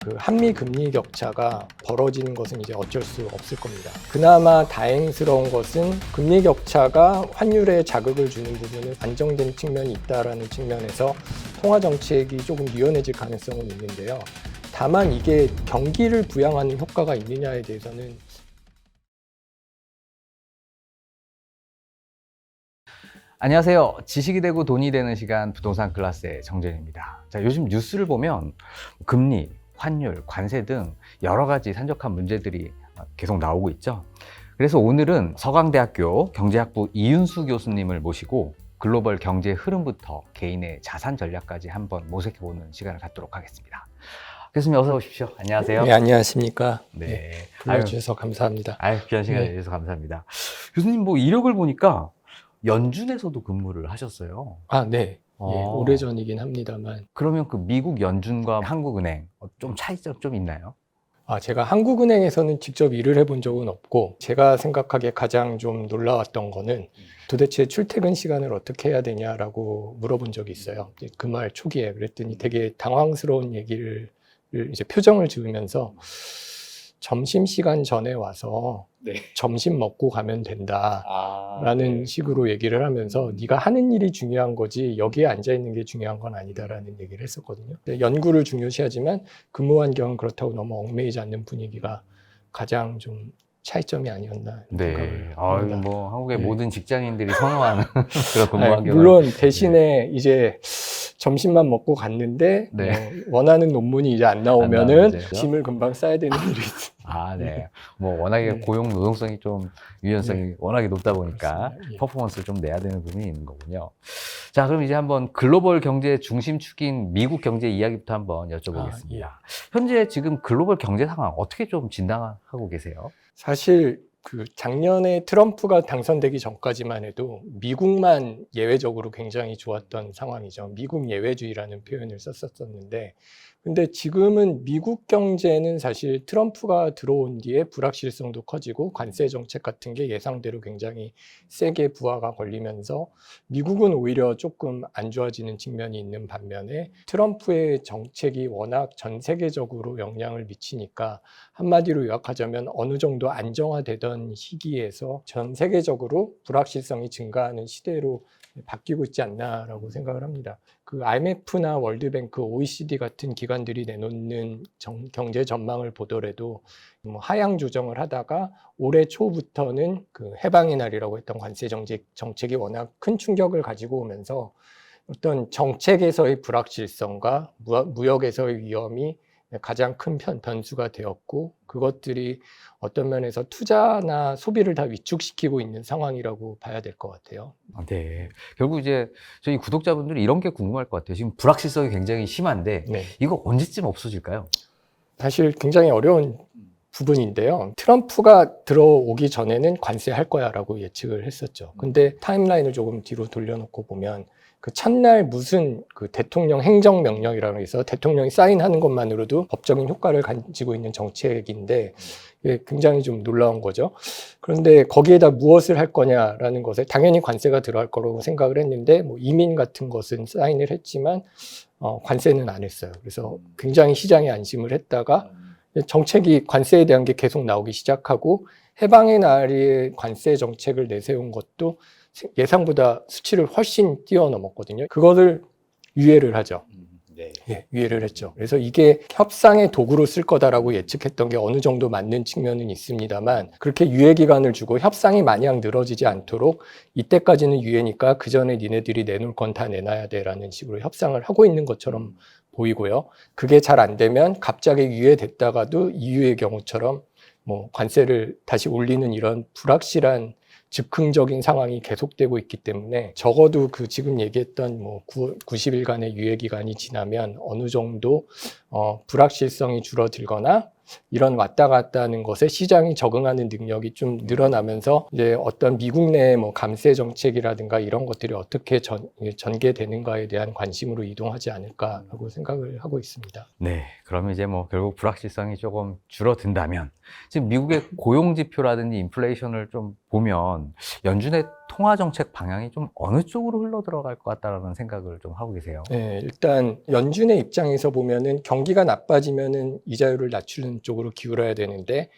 그 한미 금리 격차가 벌어지는 것은 이제 어쩔 수 없을 겁니다. 그나마 다행스러운 것은 금리 격차가 환율에 자극을 주는 부분은 안정된 측면이 있다라는 측면에서 통화 정책이 조금 유연해질 가능성은 있는데요. 다만 이게 경기를 부양하는 효과가 있느냐에 대해서는 안녕하세요. 지식이 되고 돈이 되는 시간 부동산 클래스의 정재현입니다. 자, 요즘 뉴스를 보면 금리, 환율, 관세 등 여러 가지 산적한 문제들이 계속 나오고 있죠. 그래서 오늘은 서강대학교 경제학부 이윤수 교수님을 모시고 글로벌 경제 흐름부터 개인의 자산 전략까지 한번 모색해보는 시간을 갖도록 하겠습니다. 교수님 어서 오십시오. 안녕하세요. 네, 안녕하십니까. 네. 네, 불러주셔서 감사합니다. 귀한 시간 내주셔서 감사합니다. 교수님 뭐 이력을 보니까 연준에서도 근무를 하셨어요. 아, 네. 예, 오래전이긴 합니다만. 그러면 그 미국 연준과 한국은행 좀 차이점 좀 있나요? 제가 한국은행에서는 직접 일을 해본 적은 없고, 제가 생각하기에 가장 좀 놀라웠던 거는 도대체 출퇴근 시간을 어떻게 해야 되냐라고 물어본 적이 있어요. 그 말 초기에. 그랬더니 되게 당황스러운 얘기를 이제 표정을 지으면서 점심시간 전에 와서 점심 먹고 가면 된다라는 식으로 얘기를 하면서 네가 하는 일이 중요한 거지 여기에 앉아있는 게 중요한 건 아니다라는 얘기를 했었거든요. 연구를 중요시하지만 근무 환경은 그렇다고 너무 얽매이지 않는 분위기가 가장 좀 차이점이 아니었나 생각을 합니다. 뭐 한국의 네. 모든 직장인들이 선호하는 그런 근무 환경. 물론 대신에 이제 점심만 먹고 갔는데 뭐 원하는 논문이 이제 안 나오면은 짐을 금방 싸야 되는 일이 있습니다. 네. 뭐 워낙에 고용 노동성이 좀 유연성이 워낙에 높다 보니까 퍼포먼스를 좀 내야 되는 부분이 있는 거군요. 자, 그럼 이제 한번 글로벌 경제 중심축인 미국 경제 이야기부터 한번 여쭤보겠습니다. 현재 지금 글로벌 경제 상황 어떻게 좀 진단하고 계세요? 사실 그 작년에 트럼프가 당선되기 전까지만 해도 미국만 예외적으로 굉장히 좋았던 상황이죠. 미국 예외주의라는 표현을 썼었는데, 근데 지금은 미국 경제는 사실 트럼프가 들어온 뒤에 불확실성도 커지고 관세 정책 같은 게 예상대로 굉장히 세게 부하가 걸리면서 미국은 오히려 조금 안 좋아지는 측면이 있는 반면에 트럼프의 정책이 워낙 전 세계적으로 영향을 미치니까 한마디로 요약하자면 어느 정도 안정화되던 시기에서 전 세계적으로 불확실성이 증가하는 시대로 바뀌고 있지 않나라고 생각을 합니다. 그 IMF나 월드뱅크, OECD 같은 기관들이 내놓는 경제 전망을 보더라도 뭐 하향 조정을 하다가 올해 초부터는 그 해방의 날이라고 했던 관세 정책이 워낙 큰 충격을 가지고 오면서 어떤 정책에서의 불확실성과 무역에서의 위험이 가장 큰 변수가 되었고, 그것들이 어떤 면에서 투자나 소비를 다 위축시키고 있는 상황이라고 봐야 될 것 같아요. 네. 결국 이제 저희 구독자분들이 이런 게 궁금할 것 같아요. 지금 불확실성이 굉장히 심한데 이거 언제쯤 없어질까요? 사실 굉장히 어려운 부분인데요. 트럼프가 들어오기 전에는 관세할 거야라고 예측을 했었죠. 근데 타임라인을 조금 뒤로 돌려놓고 보면 그 첫날 무슨 그 대통령 행정명령이라고 해서 대통령이 사인하는 것만으로도 법적인 효과를 가지고 있는 정책인데 굉장히 좀 놀라운 거죠. 그런데 거기에다 무엇을 할 거냐라는 것에 당연히 관세가 들어갈 거라고 생각을 했는데 뭐 이민 같은 것은 사인을 했지만 관세는 안 했어요. 그래서 굉장히 시장에 안심을 했다가 정책이 관세에 대한 게 계속 나오기 시작하고 해방의 날에 관세 정책을 내세운 것도 예상보다 수치를 훨씬 뛰어넘었거든요. 그것을 유예를 하죠. 유예를 했죠. 그래서 이게 협상의 도구로 쓸 거다라고 예측했던 게 어느 정도 맞는 측면은 있습니다만 그렇게 유예 기간을 주고 협상이 마냥 늘어지지 않도록 이때까지는 유예니까 그 전에 니네들이 내놓을 건 다 내놔야 돼라는 식으로 협상을 하고 있는 것처럼 보이고요. 그게 잘 안 되면 갑자기 유예됐다가도 EU의 경우처럼 뭐 관세를 다시 올리는 이런 불확실한 즉흥적인 상황이 계속되고 있기 때문에 적어도 그 지금 얘기했던 뭐 90일간의 유예 기간이 지나면 어느 정도 불확실성이 줄어들거나 이런 왔다 갔다 하는 것에 시장이 적응하는 능력이 좀 늘어나면서 이제 어떤 미국 내의 뭐 감세 정책이라든가 이런 것들이 어떻게 전개되는가에 대한 관심으로 이동하지 않을까라고 생각을 하고 있습니다. 네, 그러면 이제 뭐 결국 불확실성이 조금 줄어든다면 지금 미국의 고용 지표라든지 인플레이션을 좀 보면 연준의 통화 정책 방향이 좀 어느 쪽으로 흘러 들어갈 것 같다라는 생각을 좀 하고 계세요. 네, 일단 연준의 입장에서 보면은 경기가 나빠지면은 이자율을 낮추는 쪽으로 기울어야 되는데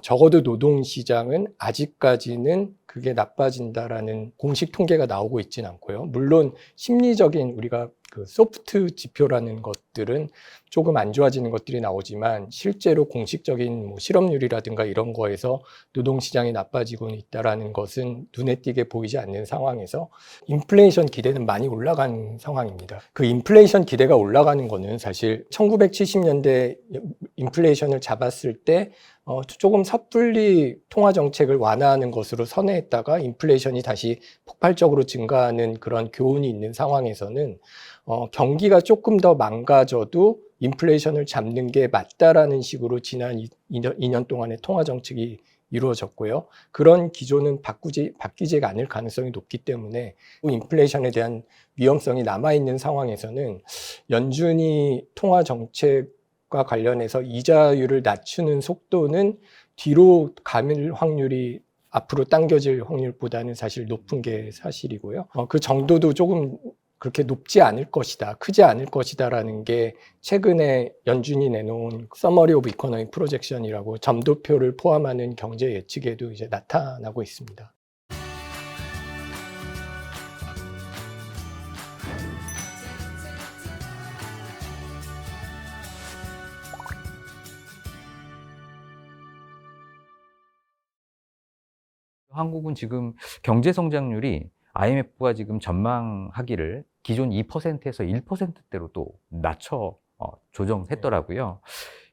적어도 노동시장은 아직까지는 그게 나빠진다라는 공식 통계가 나오고 있진 않고요. 물론 심리적인 우리가 그 소프트 지표라는 것들은 조금 안 좋아지는 것들이 나오지만 실제로 공식적인 뭐 실업률이라든가 이런 거에서 노동시장이 나빠지고 있다라는 것은 눈에 띄게 보이지 않는 상황에서 인플레이션 기대는 많이 올라간 상황입니다. 그 인플레이션 기대가 올라가는 거는 사실 1970년대 인플레이션을 잡았을 때 조금 섣불리 통화 정책을 완화하는 것으로 선회했다가 인플레이션이 다시 폭발적으로 증가하는 그런 교훈이 있는 상황에서는 경기가 조금 더 망가져도 인플레이션을 잡는 게 맞다라는 식으로 지난 2년 동안의 통화 정책이 이루어졌고요. 그런 기조는 바뀌지 않을 가능성이 높기 때문에 인플레이션에 대한 위험성이 남아있는 상황에서는 연준이 통화 정책과 관련해서 이자율을 낮추는 속도는 뒤로 갈 확률이 앞으로 당겨질 확률보다는 사실 높은 게 사실이고요. 그 정도도 조금 그렇게 높지 않을 것이다, 크지 않을 것이다라는 게 최근에 연준이 내놓은 Summary of Economic Projection이라고 점도표를 포함하는 경제 예측에도 이제 나타나고 있습니다. 한국은 지금 경제 성장률이 IMF가 지금 전망하기를 기존 2%에서 1%대로 또 낮춰 조정했더라고요.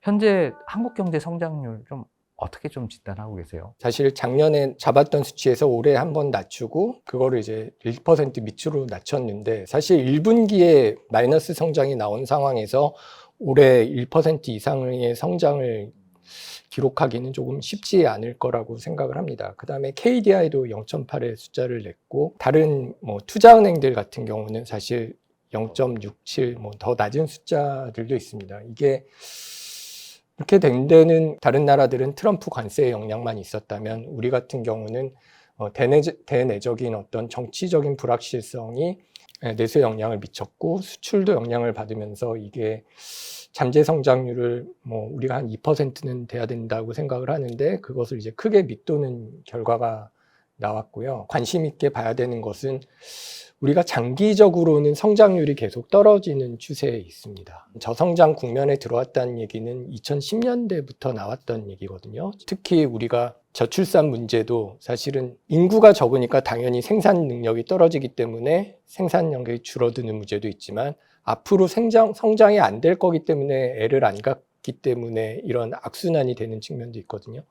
현재 한국 경제 성장률 좀 어떻게 좀 진단하고 계세요? 사실 작년에 잡았던 수치에서 올해 한번 낮추고 그거를 이제 1% 밑으로 낮췄는데 사실 1분기에 마이너스 성장이 나온 상황에서 올해 1% 이상의 성장을 기록하기는 조금 쉽지 않을 거라고 생각을 합니다. 그 다음에 KDI도 0.8의 숫자를 냈고 다른 뭐 투자은행들 같은 경우는 사실 0.67 뭐 더 낮은 숫자들도 있습니다. 이게 이렇게 된 데는 다른 나라들은 트럼프 관세의 영향만 있었다면 우리 같은 경우는 대내적인 어떤 정치적인 불확실성이 내수에 영향을 미쳤고 수출도 영향을 받으면서 이게 잠재 성장률을 뭐 우리가 한 2%는 돼야 된다고 생각을 하는데 그것을 이제 크게 밑도는 결과가 나왔고요. 관심 있게 봐야 되는 것은 우리가 장기적으로는 성장률이 계속 떨어지는 추세에 있습니다. 저성장 국면에 들어왔다는 얘기는 2010년대부터 나왔던 얘기거든요. 특히 우리가 저출산 문제도 사실은 인구가 적으니까 당연히 생산 능력이 떨어지기 때문에 생산력이 줄어드는 문제도 있지만 앞으로 성장이 안 될 거기 때문에 애를 안 갖기 때문에 이런 악순환이 되는 측면도 있거든요.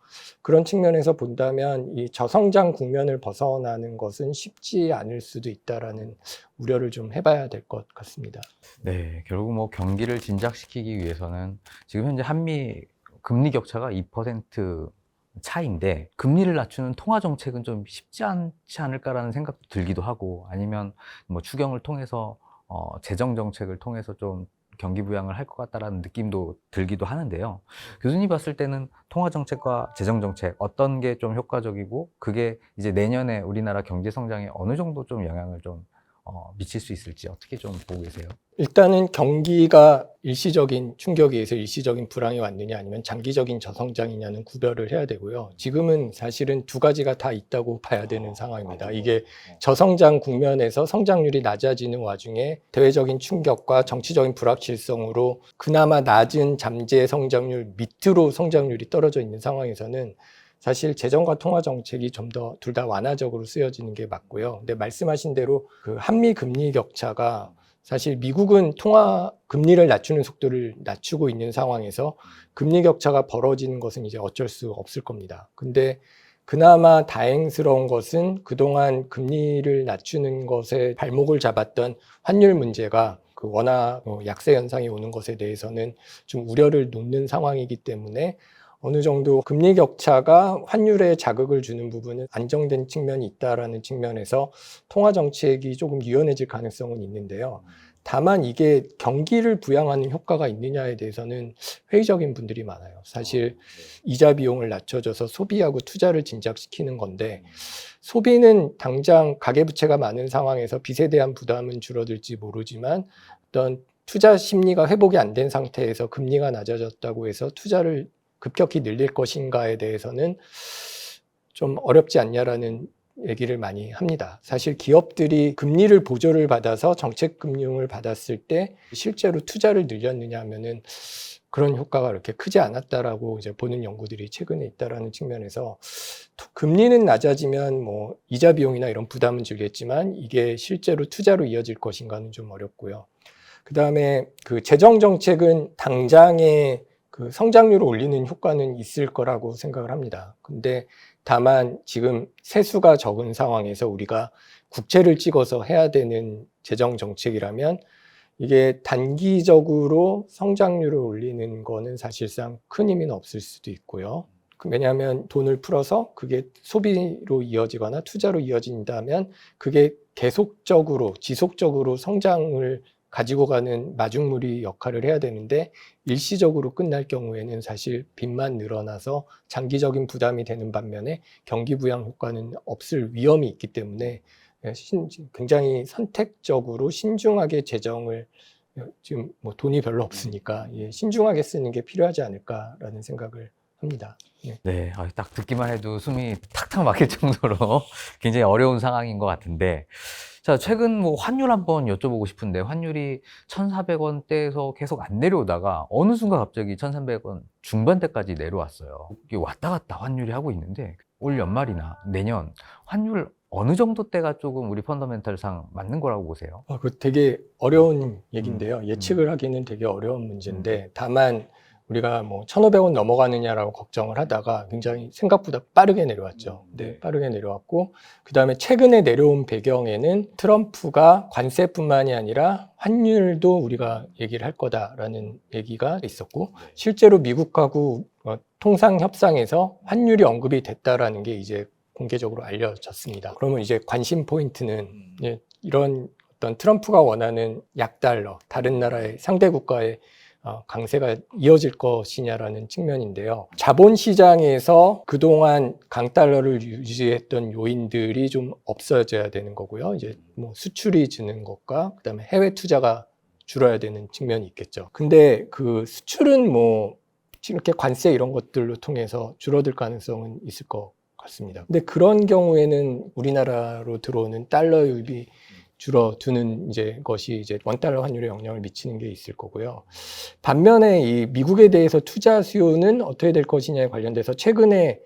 그런 측면에서 본다면 이 저성장 국면을 벗어나는 것은 쉽지 않을 수도 있다라는 우려를 좀 해봐야 될 것 같습니다. 네, 결국 뭐 경기를 진작시키기 위해서는 지금 현재 한미 금리 격차가 2% 차이인데 금리를 낮추는 통화 정책은 좀 쉽지 않지 않을까라는 생각도 들기도 하고 아니면 뭐 추경을 통해서 재정 정책을 통해서 좀 경기 부양을 할 것 같다라는 느낌도 들기도 하는데요. 교수님 봤을 때는 통화 정책과 재정 정책 어떤 게 좀 효과적이고 그게 이제 내년에 우리나라 경제 성장에 어느 정도 좀 영향을 좀 미칠 수 있을지 어떻게 좀 보고 계세요? 일단은 경기가 일시적인 충격에 의해서 일시적인 불황이 왔느냐 아니면 장기적인 저성장이냐는 구별을 해야 되고요. 지금은 사실은 두 가지가 다 있다고 봐야 되는 상황입니다. 이게 저성장 국면에서 성장률이 낮아지는 와중에 대외적인 충격과 정치적인 불확실성으로 그나마 낮은 잠재 성장률 밑으로 성장률이 떨어져 있는 상황에서는 사실 재정과 통화 정책이 좀 더 둘 다 완화적으로 쓰여지는 게 맞고요. 근데 말씀하신 대로 그 한미 금리 격차가 사실 미국은 통화 금리를 낮추는 속도를 낮추고 있는 상황에서 금리 격차가 벌어지는 것은 이제 어쩔 수 없을 겁니다. 근데 그나마 다행스러운 것은 그동안 금리를 낮추는 것에 발목을 잡았던 환율 문제가 그 원화 약세 현상이 오는 것에 대해서는 좀 우려를 놓는 상황이기 때문에 어느 정도 금리 격차가 환율에 자극을 주는 부분은 안정된 측면이 있다라는 측면에서 통화 정책이 조금 유연해질 가능성은 있는데요. 다만 이게 경기를 부양하는 효과가 있느냐에 대해서는 회의적인 분들이 많아요. 사실 이자 비용을 낮춰줘서 소비하고 투자를 진작시키는 건데 소비는 당장 가계부채가 많은 상황에서 빚에 대한 부담은 줄어들지 모르지만 어떤 투자 심리가 회복이 안 된 상태에서 금리가 낮아졌다고 해서 투자를 급격히 늘릴 것인가에 대해서는 좀 어렵지 않냐라는 얘기를 많이 합니다. 사실 기업들이 금리를 보조를 받아서 정책금융을 받았을 때 실제로 투자를 늘렸느냐 하면은 그런 효과가 그렇게 크지 않았다라고 이제 보는 연구들이 최근에 있다라는 측면에서 금리는 낮아지면 뭐 이자 비용이나 이런 부담은 줄겠지만 이게 실제로 투자로 이어질 것인가는 좀 어렵고요. 그 다음에 그 재정 정책은 당장의 그 성장률을 올리는 효과는 있을 거라고 생각을 합니다. 근데 다만 지금 세수가 적은 상황에서 우리가 국채를 찍어서 해야 되는 재정 정책이라면 이게 단기적으로 성장률을 올리는 거는 사실상 큰 의미는 없을 수도 있고요. 왜냐하면 돈을 풀어서 그게 소비로 이어지거나 투자로 이어진다면 그게 계속적으로 지속적으로 성장을 가지고 가는 마중물이 역할을 해야 되는데 일시적으로 끝날 경우에는 사실 빚만 늘어나서 장기적인 부담이 되는 반면에 경기 부양 효과는 없을 위험이 있기 때문에 굉장히 선택적으로 신중하게 재정을 지금 뭐 돈이 별로 없으니까 신중하게 쓰는 게 필요하지 않을까라는 생각을 합니다. 네, 딱 듣기만 해도 숨이 탁탁 막힐 정도로 굉장히 어려운 상황인 것 같은데, 자, 최근 뭐 환율 한번 여쭤보고 싶은데, 환율이 1,400원대에서 계속 안 내려오다가 어느 순간 갑자기 1,300원 중반대까지 내려왔어요. 이게 왔다 갔다 환율이 하고 있는데, 올 연말이나 내년 환율 어느 정도 때가 조금 우리 펀더멘털상 맞는 거라고 보세요? 그 되게 어려운 얘기인데요. 예측을 하기는 되게 어려운 문제인데 다만 우리가 뭐 1,500원 넘어가느냐라고 걱정을 하다가 굉장히 생각보다 빠르게 내려왔죠. 네, 빠르게 내려왔고 그 다음에 최근에 내려온 배경에는 트럼프가 관세뿐만이 아니라 환율도 우리가 얘기를 할 거다라는 얘기가 있었고 실제로 미국하고 통상 협상에서 환율이 언급이 됐다라는 게 이제 공개적으로 알려졌습니다. 그러면 이제 관심 포인트는 이런 어떤 트럼프가 원하는 약달러, 다른 나라의 상대 국가의 강세가 이어질 것이냐라는 측면인데요. 자본시장에서 그동안 강달러를 유지했던 요인들이 좀 없어져야 되는 거고요. 이제 뭐 수출이 주는 것과 그다음에 해외 투자가 줄어야 되는 측면이 있겠죠. 근데 그 수출은 뭐 이렇게 관세 이런 것들로 통해서 줄어들 가능성은 있을 것 같습니다. 근데 그런 경우에는 우리나라로 들어오는 달러 유입이 줄어드는 것이 이제 원달러 환율에 영향을 미치는 게 있을 거고요. 반면에 이 미국에 대해서 투자 수요는 어떻게 될 것이냐에 관련돼서 최근에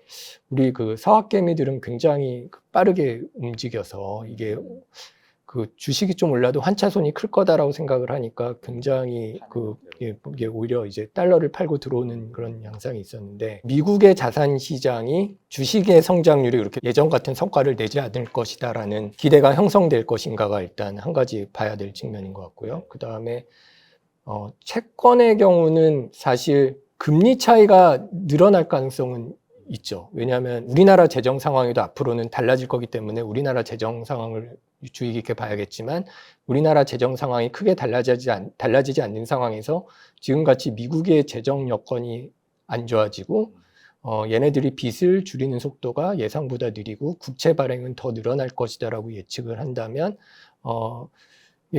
우리 그 서학개미들은 굉장히 빠르게 움직여서 이게 그 주식이 좀 올라도 환차손이 클 거다라고 생각을 하니까 굉장히 이게 오히려 이제 달러를 팔고 들어오는 그런 양상이 있었는데 미국의 자산 시장이 주식의 성장률이 그렇게 예전 같은 성과를 내지 않을 것이다라는 기대가 형성될 것인가가 일단 한 가지 봐야 될 측면인 것 같고요. 그 다음에 채권의 경우는 사실 금리 차이가 늘어날 가능성은 있죠. 왜냐하면 우리나라 재정 상황에도 앞으로는 달라질 거기 때문에 우리나라 재정 상황을 주의 깊게 봐야겠지만 우리나라 재정 상황이 크게 달라지지 않는 상황에서 지금같이 미국의 재정 여건이 안 좋아지고 얘네들이 빚을 줄이는 속도가 예상보다 느리고 국채 발행은 더 늘어날 것이다라고 예측을 한다면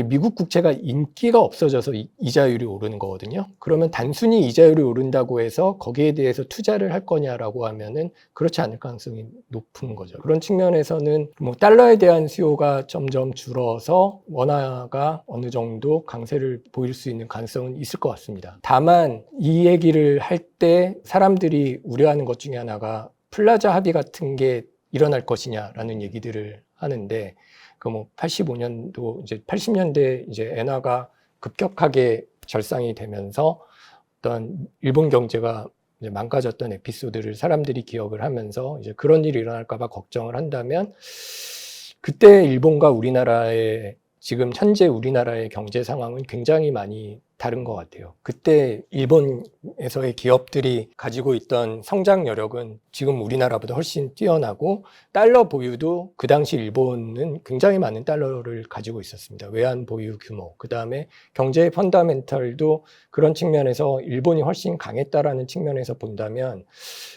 미국 국채가 인기가 없어져서 이자율이 오르는 거거든요. 그러면 단순히 이자율이 오른다고 해서 거기에 대해서 투자를 할 거냐라고 하면은 그렇지 않을 가능성이 높은 거죠. 그런 측면에서는 뭐 달러에 대한 수요가 점점 줄어서 원화가 어느 정도 강세를 보일 수 있는 가능성은 있을 것 같습니다. 다만 이 얘기를 할 때 사람들이 우려하는 것 중에 하나가 플라자 합의 같은 게 일어날 것이냐라는 얘기들을 하는데 그 뭐 85년도 이제 80년대 이제 엔화가 급격하게 절상이 되면서 어떤 일본 경제가 이제 망가졌던 에피소드를 사람들이 기억을 하면서 이제 그런 일이 일어날까 봐 걱정을 한다면 그때 일본과 우리나라의 지금 현재 우리나라의 경제 상황은 굉장히 많이 다른 것 같아요. 그때 일본에서의 기업들이 가지고 있던 성장 여력은 지금 우리나라보다 훨씬 뛰어나고 달러 보유도 그 당시 일본은 굉장히 많은 달러를 가지고 있었습니다. 외환 보유 규모, 그 다음에 경제의 펀더멘털도 그런 측면에서 일본이 훨씬 강했다라는 측면에서 본다면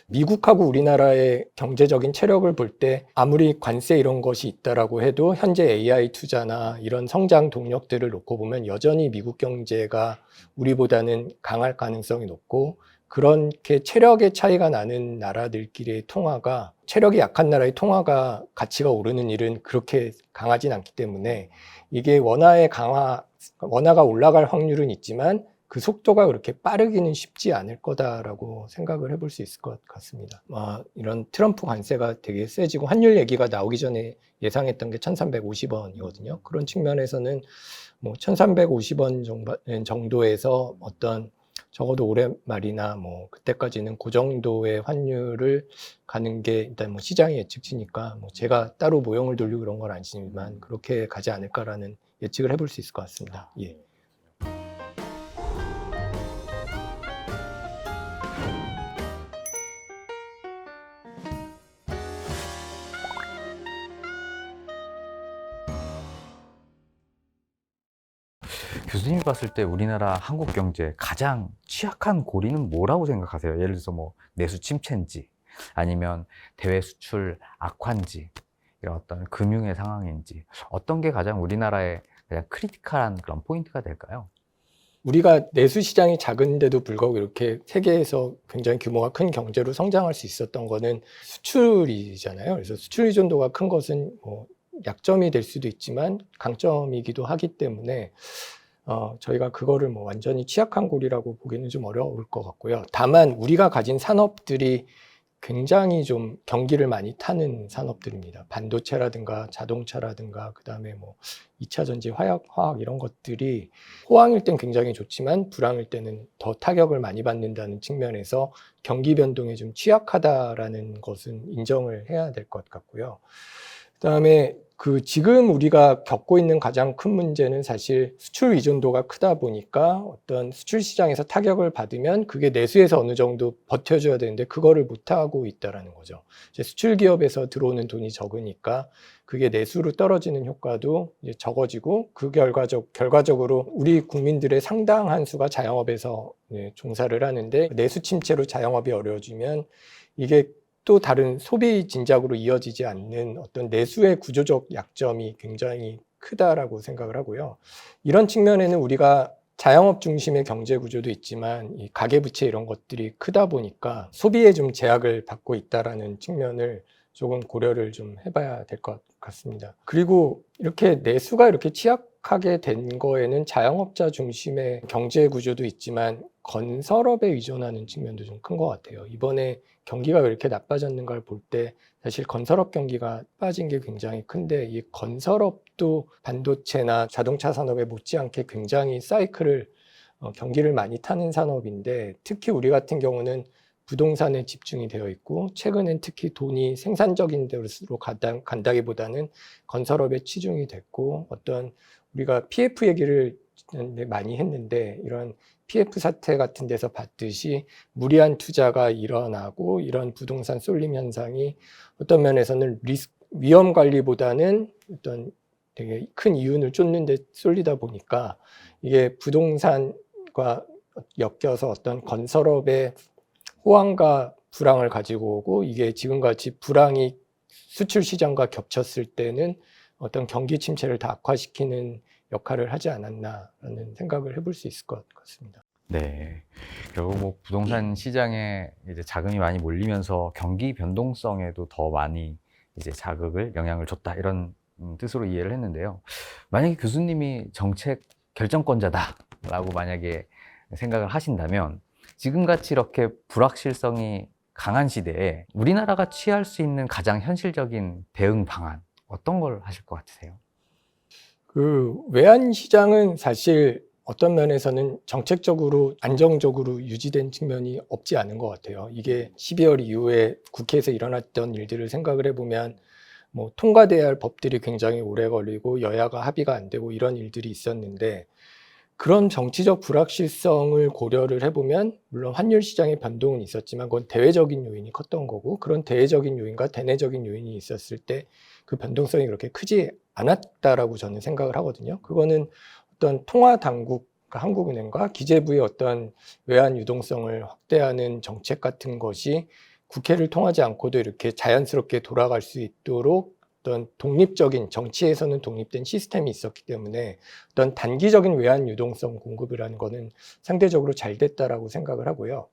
미국하고 우리나라의 경제적인 체력을 볼 때 아무리 관세 이런 것이 있다라고 해도 현재 AI 투자나 이런 성장 동력들을 놓고 보면 여전히 미국 경제가 우리보다는 강할 가능성이 높고 그렇게 체력의 차이가 나는 나라들끼리의 통화가 체력이 약한 나라의 통화가 가치가 오르는 일은 그렇게 강하진 않기 때문에 이게 원화가 올라갈 확률은 있지만 그 속도가 그렇게 빠르기는 쉽지 않을 거다라고 생각을 해볼 수 있을 것 같습니다. 이런 트럼프 관세가 되게 세지고 환율 얘기가 나오기 전에 예상했던 게 1350원이거든요. 그런 측면에서는 뭐 1350원 정도에서 어떤 적어도 올해 말이나 뭐 그때까지는 그 정도의 환율을 가는 게 일단 뭐 시장이 예측치니까 뭐 제가 따로 모형을 돌리고 그런 건 아니지만 그렇게 가지 않을까라는 예측을 해볼 수 있을 것 같습니다. 예. 교수님이 봤을 때 우리나라 한국 경제 가장 취약한 고리는 뭐라고 생각하세요? 예를 들어서 뭐 내수 침체인지 아니면 대외 수출 악화인지 이런 어떤 금융의 상황인지 어떤 게 가장 우리나라의 가장 크리티컬한 그런 포인트가 될까요? 우리가 내수 시장이 작은데도 불구하고 이렇게 세계에서 굉장히 규모가 큰 경제로 성장할 수 있었던 거는 수출이잖아요. 그래서 수출 의존도가 큰 것은 뭐 약점이 될 수도 있지만 강점이기도 하기 때문에 저희가 그거를 뭐 완전히 취약한 고리라고 보기는 좀 어려울 것 같고요. 다만 우리가 가진 산업들이 굉장히 좀 경기를 많이 타는 산업들입니다. 반도체라든가 자동차라든가 그다음에 뭐 2차 전지, 화학 이런 것들이 호황일 땐 굉장히 좋지만 불황일 때는 더 타격을 많이 받는다는 측면에서 경기 변동에 좀 취약하다라는 것은 인정을 해야 될 것 같고요. 그다음에 지금 우리가 겪고 있는 가장 큰 문제는 사실 수출 의존도가 크다 보니까 어떤 수출 시장에서 타격을 받으면 그게 내수에서 어느 정도 버텨줘야 되는데 그거를 못하고 있다라는 거죠. 이제 수출 기업에서 들어오는 돈이 적으니까 그게 내수로 떨어지는 효과도 이제 적어지고 그 결과적으로 우리 국민들의 상당한 수가 자영업에서 종사를 하는데 내수 침체로 자영업이 어려워지면 이게 또 다른 소비 진작으로 이어지지 않는 어떤 내수의 구조적 약점이 굉장히 크다라고 생각을 하고요. 이런 측면에는 우리가 자영업 중심의 경제 구조도 있지만 이 가계부채 이런 것들이 크다 보니까 소비에 좀 제약을 받고 있다라는 측면을 조금 고려를 좀 해봐야 될 것 같습니다. 그리고 이렇게 내수가 이렇게 취약하게 된 거에는 자영업자 중심의 경제 구조도 있지만 건설업에 의존하는 측면도 좀 큰 것 같아요. 이번에 경기가 왜 이렇게 나빠졌는가를 볼 때 사실 건설업 경기가 빠진 게 굉장히 큰데 이 건설업도 반도체나 자동차 산업에 못지않게 굉장히 사이클을 경기를 많이 타는 산업인데 특히 우리 같은 경우는 부동산에 집중이 되어 있고 최근엔 특히 돈이 생산적인 데로 간다기보다는 건설업에 치중이 됐고 어떤 우리가 PF 얘기를 많이 했는데 이런 PF 사태 같은 데서 봤듯이 무리한 투자가 일어나고 이런 부동산 쏠림 현상이 어떤 면에서는 위험 관리보다는 어떤 되게 큰 이윤을 쫓는 데 쏠리다 보니까 이게 부동산과 엮여서 어떤 건설업의 호황과 불황을 가지고 오고 이게 지금같이 불황이 수출 시장과 겹쳤을 때는 어떤 경기 침체를 다 악화시키는 역할을 하지 않았나라는 생각을 해볼 수 있을 것 같습니다. 네. 결국 뭐 부동산 시장에 이제 자금이 많이 몰리면서 경기 변동성에도 더 많이 이제 영향을 줬다. 이런 뜻으로 이해를 했는데요. 만약에 교수님이 정책 결정권자다라고 만약에 생각을 하신다면 지금같이 이렇게 불확실성이 강한 시대에 우리나라가 취할 수 있는 가장 현실적인 대응 방안 어떤 걸 하실 것 같으세요? 외환 시장은 사실 어떤 면에서는 정책적으로 안정적으로 유지된 측면이 없지 않은 것 같아요. 이게 12월 이후에 국회에서 일어났던 일들을 생각을 해보면 뭐 통과돼야 할 법들이 굉장히 오래 걸리고 여야가 합의가 안 되고 이런 일들이 있었는데 그런 정치적 불확실성을 고려를 해보면 물론 환율 시장의 변동은 있었지만 그건 대외적인 요인이 컸던 거고 그런 대외적인 요인과 대내적인 요인이 있었을 때 그 변동성이 그렇게 크지 않았다라고 저는 생각을 하거든요. 그거는 어떤 통화 당국, 그러니까 한국은행과 기재부의 어떤 외환 유동성을 확대하는 정책 같은 것이 국회를 통하지 않고도 이렇게 자연스럽게 돌아갈 수 있도록 어떤 독립적인 정치에서는 독립된 시스템이 있었기 때문에 어떤 단기적인 외환 유동성 공급을 하는 거는 상대적으로 잘 됐다라고 생각을 하고요.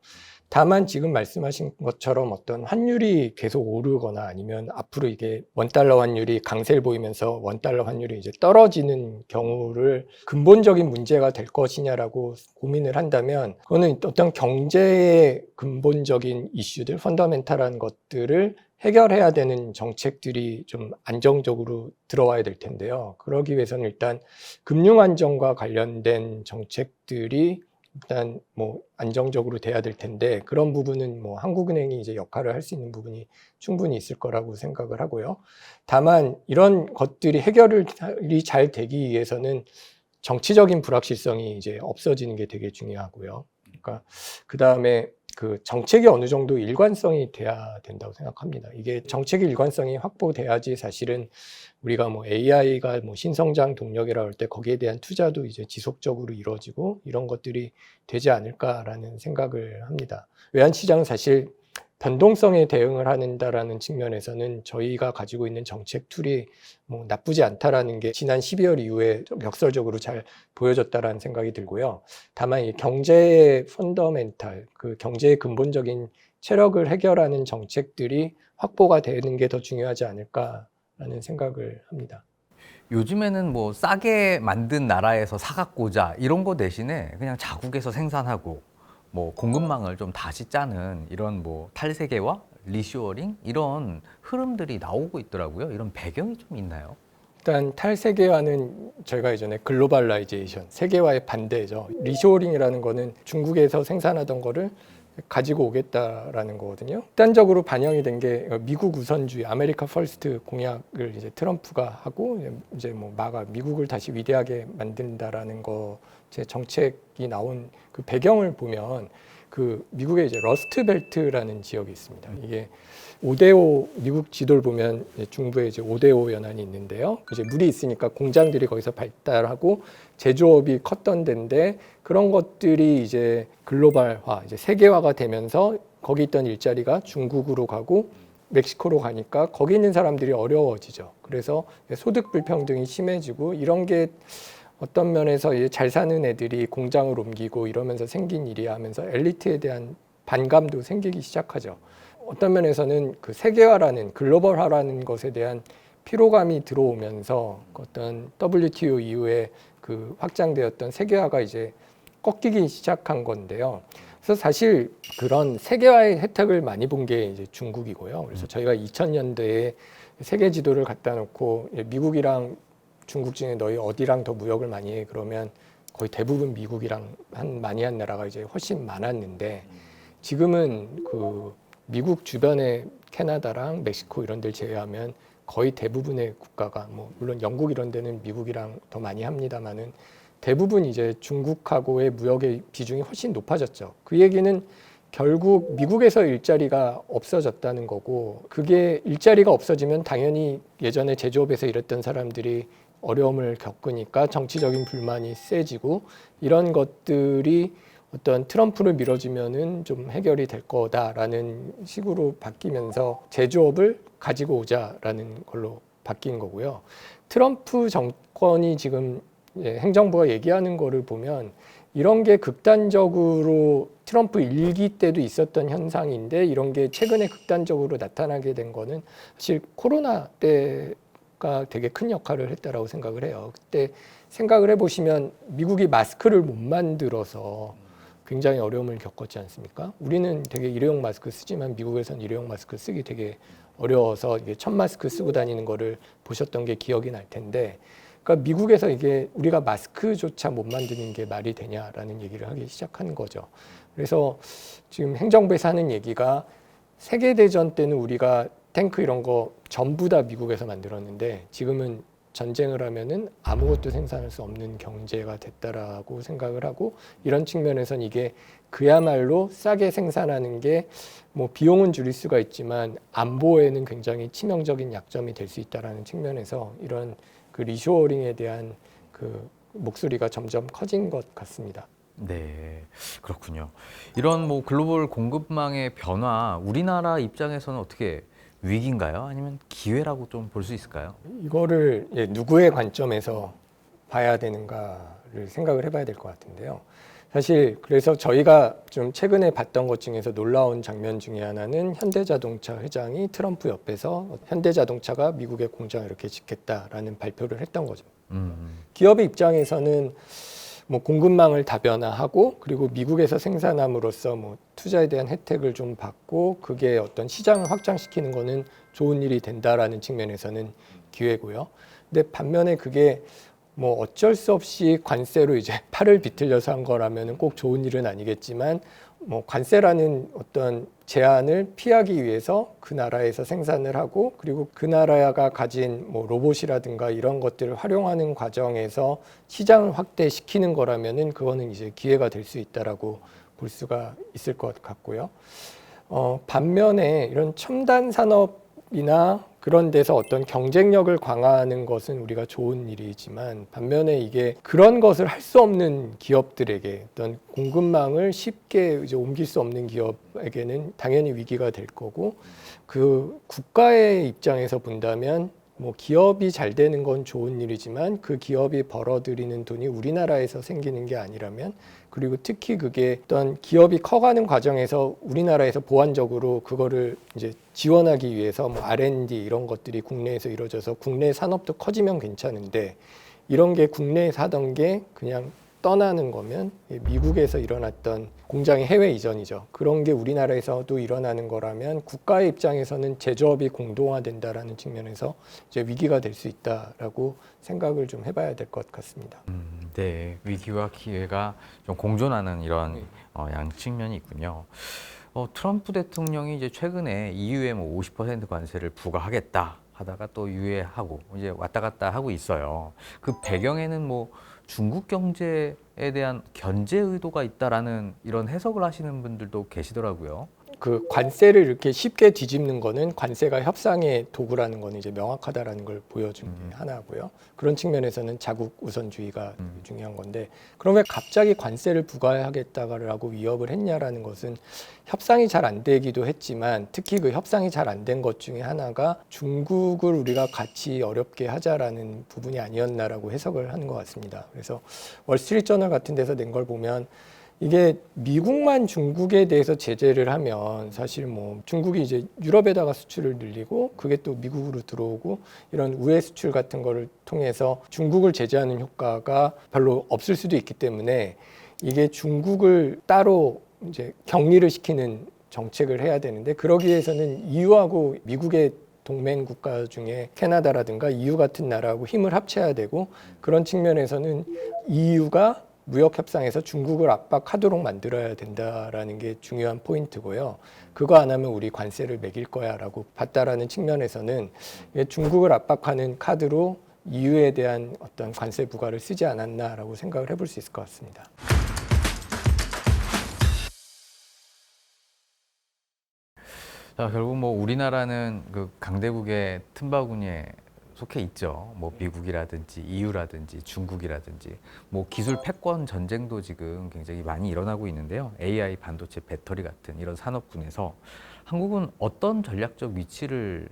다만 지금 말씀하신 것처럼 어떤 환율이 계속 오르거나 아니면 앞으로 이게 원달러 환율이 강세를 보이면서 원달러 환율이 이제 떨어지는 경우를 근본적인 문제가 될 것이냐라고 고민을 한다면 그거는 어떤 경제의 근본적인 이슈들, 펀더멘탈한 것들을 해결해야 되는 정책들이 좀 안정적으로 들어와야 될 텐데요. 그러기 위해서는 일단 금융 안정과 관련된 정책들이 일단 뭐 안정적으로 돼야 될 텐데 그런 부분은 뭐 한국은행이 이제 역할을 할 수 있는 부분이 충분히 있을 거라고 생각을 하고요. 다만 이런 것들이 해결이 잘 되기 위해서는 정치적인 불확실성이 이제 없어지는 게 되게 중요하고요. 그러니까 그 다음에 그 정책이 어느 정도 일관성이 돼야 된다고 생각합니다. 이게 정책의 일관성이 확보돼야지 사실은 우리가 뭐 AI가 뭐 신성장 동력이라고 할 때 거기에 대한 투자도 이제 지속적으로 이루어지고 이런 것들이 되지 않을까라는 생각을 합니다. 외환시장은 사실 변동성에 대응을 한다라는 측면에서는 저희가 가지고 있는 정책 툴이 뭐 나쁘지 않다라는 게 지난 12월 이후에 역설적으로 잘 보여졌다라는 생각이 들고요. 다만 이 경제의 펀더멘탈, 그 경제의 근본적인 체력을 해결하는 정책들이 확보가 되는 게 더 중요하지 않을까라는 생각을 합니다. 요즘에는 뭐 싸게 만든 나라에서 사갖고자 이런 거 대신에 그냥 자국에서 생산하고 뭐 공급망을 좀 다시 짜는 이런 뭐 탈세계화, 리쇼어링 이런 흐름들이 나오고 있더라고요. 이런 배경이 좀 있나요? 일단 탈세계화는 저희가 예전에 글로벌라이제이션, 세계화의 반대죠. 리쇼어링이라는 거는 중국에서 생산하던 거를 가지고 오겠다라는 거거든요. 극단적으로 반영이 된 게 미국 우선주의, 아메리카 퍼스트 공약을 이제 트럼프가 하고 이제 뭐 미국을 다시 위대하게 만든다라는 거 제 정책이 나온 그 배경을 보면 그 미국의 이제 러스트 벨트라는 지역이 있습니다. 이게 5대5 미국 지도를 보면 중부에 이제 5대5 연안이 있는데요. 이제 물이 있으니까 공장들이 거기서 발달하고 제조업이 컸던 데인데 그런 것들이 이제 글로벌화, 이제 세계화가 되면서 거기 있던 일자리가 중국으로 가고 멕시코로 가니까 거기 있는 사람들이 어려워지죠. 그래서 소득 불평등이 심해지고 이런 게 어떤 면에서 잘 사는 애들이 공장을 옮기고 이러면서 생긴 일이야 하면서 엘리트에 대한 반감도 생기기 시작하죠. 어떤 면에서는 그 세계화라는 글로벌화라는 것에 대한 피로감이 들어오면서 어떤 WTO 이후에 그 확장되었던 세계화가 이제 꺾이기 시작한 건데요. 그래서 사실 그런 세계화의 혜택을 많이 본 게 이제 중국이고요. 그래서 저희가 2000년대에 세계 지도를 갖다 놓고 미국이랑 중국 중에 너희 어디랑 더 무역을 많이 해? 그러면 거의 대부분 미국이랑 많이 한 나라가 이제 훨씬 많았는데 지금은 그 미국 주변의 캐나다랑 멕시코 이런 데를 제외하면 거의 대부분의 국가가 뭐 물론 영국 이런 데는 미국이랑 더 많이 합니다만은 대부분 이제 중국하고의 무역의 비중이 훨씬 높아졌죠. 그 얘기는 결국 미국에서 일자리가 없어졌다는 거고 그게 일자리가 없어지면 당연히 예전에 제조업에서 일했던 사람들이 어려움을 겪으니까 정치적인 불만이 세지고 이런 것들이 어떤 트럼프를 밀어주면은 좀 해결이 될 거다라는 식으로 바뀌면서 제조업을 가지고 오자라는 걸로 바뀐 거고요. 트럼프 정권이 지금 행정부가 얘기하는 거를 보면 이런 게 극단적으로 트럼프 일기 때도 있었던 현상인데 이런 게 최근에 극단적으로 나타나게 된 거는 사실 코로나 때가 되게 큰 역할을 했다라고 생각을 해요. 그때 생각을 해보시면 미국이 마스크를 못 만들어서 굉장히 어려움을 겪었지 않습니까? 우리는 되게 일회용 마스크 쓰지만 미국에서는 일회용 마스크 쓰기 되게 어려워서 이게 천 마스크 쓰고 다니는 거를 보셨던 게 기억이 날 텐데 그러니까 미국에서 이게 우리가 마스크조차 못 만드는 게 말이 되냐라는 얘기를 하기 시작하는 거죠. 그래서 지금 행정부에서 하는 얘기가 세계대전 때는 우리가 탱크 이런 거 전부 다 미국에서 만들었는데 지금은 전쟁을 하면은 아무것도 생산할 수 없는 경제가 됐다라고 생각을 하고, 이런 측면에선 이게 그야말로 싸게 생산하는 게 뭐 비용은 줄일 수가 있지만 안보에는 굉장히 치명적인 약점이 될 수 있다라는 측면에서 이런 그 리쇼어링에 대한 그 목소리가 점점 커진 것 같습니다. 네, 그렇군요. 이런 뭐 글로벌 공급망의 변화, 우리나라 입장에서는 어떻게 위기인가요? 아니면 기회라고 좀 볼 수 있을까요? 이거를 누구의 관점에서 봐야 되는가를 생각을 해봐야 될 것 같은데요. 사실 그래서 저희가 좀 최근에 봤던 것 중에서 놀라운 장면 중에 하나는 현대자동차 회장이 트럼프 옆에서 현대자동차가 미국의 공장을 이렇게 짓겠다라는 발표를 했던 거죠. 기업의 입장에서는 뭐 공급망을 다변화하고, 그리고 미국에서 생산함으로써 뭐 투자에 대한 혜택을 좀 받고, 그게 어떤 시장을 확장시키는 거는 좋은 일이 된다라는 측면에서는 기회고요. 근데 반면에 그게 뭐 어쩔 수 없이 관세로 이제 팔을 비틀려서 한 거라면은 꼭 좋은 일은 아니겠지만, 뭐 관세라는 어떤 제한을 피하기 위해서 그 나라에서 생산을 하고, 그리고 그 나라가 가진 뭐 로봇이라든가 이런 것들을 활용하는 과정에서 시장을 확대시키는 거라면은 그거는 이제 기회가 될 수 있다라고 볼 수가 있을 것 같고요. 반면에 이런 첨단 산업이나 그런 데서 어떤 경쟁력을 강화하는 것은 우리가 좋은 일이지만, 반면에 이게 그런 것을 할 수 없는 기업들에게, 어떤 공급망을 쉽게 이제 옮길 수 없는 기업에게는 당연히 위기가 될 거고, 그 국가의 입장에서 본다면 뭐 기업이 잘 되는 건 좋은 일이지만 그 기업이 벌어들이는 돈이 우리나라에서 생기는 게 아니라면, 그리고 특히 그게 어떤 기업이 커가는 과정에서 우리나라에서 보완적으로 그거를 이제 지원하기 위해서 뭐 R&D 이런 것들이 국내에서 이루어져서 국내 산업도 커지면 괜찮은데, 이런 게 국내에서 하던 게 그냥 떠나는 거면 미국에서 일어났던 공장의 해외 이전이죠. 그런 게 우리나라에서도 일어나는 거라면 국가의 입장에서는 제조업이 공동화된다라는 측면에서 이제 위기가 될 수 있다라고 생각을 좀 해봐야 될 것 같습니다. 네, 위기와 기회가 좀 공존하는 이런 양측면이 있군요. 트럼프 대통령이 이제 최근에 EU에 뭐 50% 관세를 부과하겠다 하다가 또 유예하고 이제 왔다 갔다 하고 있어요. 그 배경에는 뭐 중국 경제에 대한 견제 의도가 있다라는 이런 해석을 하시는 분들도 계시더라고요. 그 관세를 이렇게 쉽게 뒤집는 거는 관세가 협상의 도구라는 거는 이제 명확하다라는 걸 보여준 게 하나고요. 그런 측면에서는 자국 우선주의가 중요한 건데, 그럼 왜 갑자기 관세를 부과하겠다라고 위협을 했냐라는 것은 협상이 잘 안 되기도 했지만, 특히 그 협상이 잘 안 된 것 중에 하나가 중국을 우리가 같이 어렵게 하자라는 부분이 아니었나라고 해석을 하는 것 같습니다. 그래서 월스트리트저널 같은 데서 낸 걸 보면, 이게 미국만 중국에 대해서 제재를 하면 사실 뭐 중국이 이제 유럽에다가 수출을 늘리고, 그게 또 미국으로 들어오고, 이런 우회 수출 같은 거를 통해서 중국을 제재하는 효과가 별로 없을 수도 있기 때문에, 이게 중국을 따로 이제 격리를 시키는 정책을 해야 되는데, 그러기 위해서는 EU하고 미국의 동맹 국가 중에 캐나다라든가 EU 같은 나라하고 힘을 합쳐야 되고, 그런 측면에서는 EU가 무역 협상에서 중국을 압박하도록 만들어야 된다라는 게 중요한 포인트고요. 그거 안 하면 우리 관세를 매길 거야라고 봤다라는 측면에서는 중국을 압박하는 카드로 EU에 대한 어떤 관세 부과를 쓰지 않았나라고 생각을 해볼 수 있을 것 같습니다. 자, 결국 뭐 우리나라는 그 강대국의 틈바구니에 속해 있죠. 뭐 미국이라든지 EU라든지 중국이라든지 뭐 기술 패권 전쟁도 지금 굉장히 많이 일어나고 있는데요. AI, 반도체, 배터리 같은 이런 산업군에서 한국은 어떤 전략적 위치를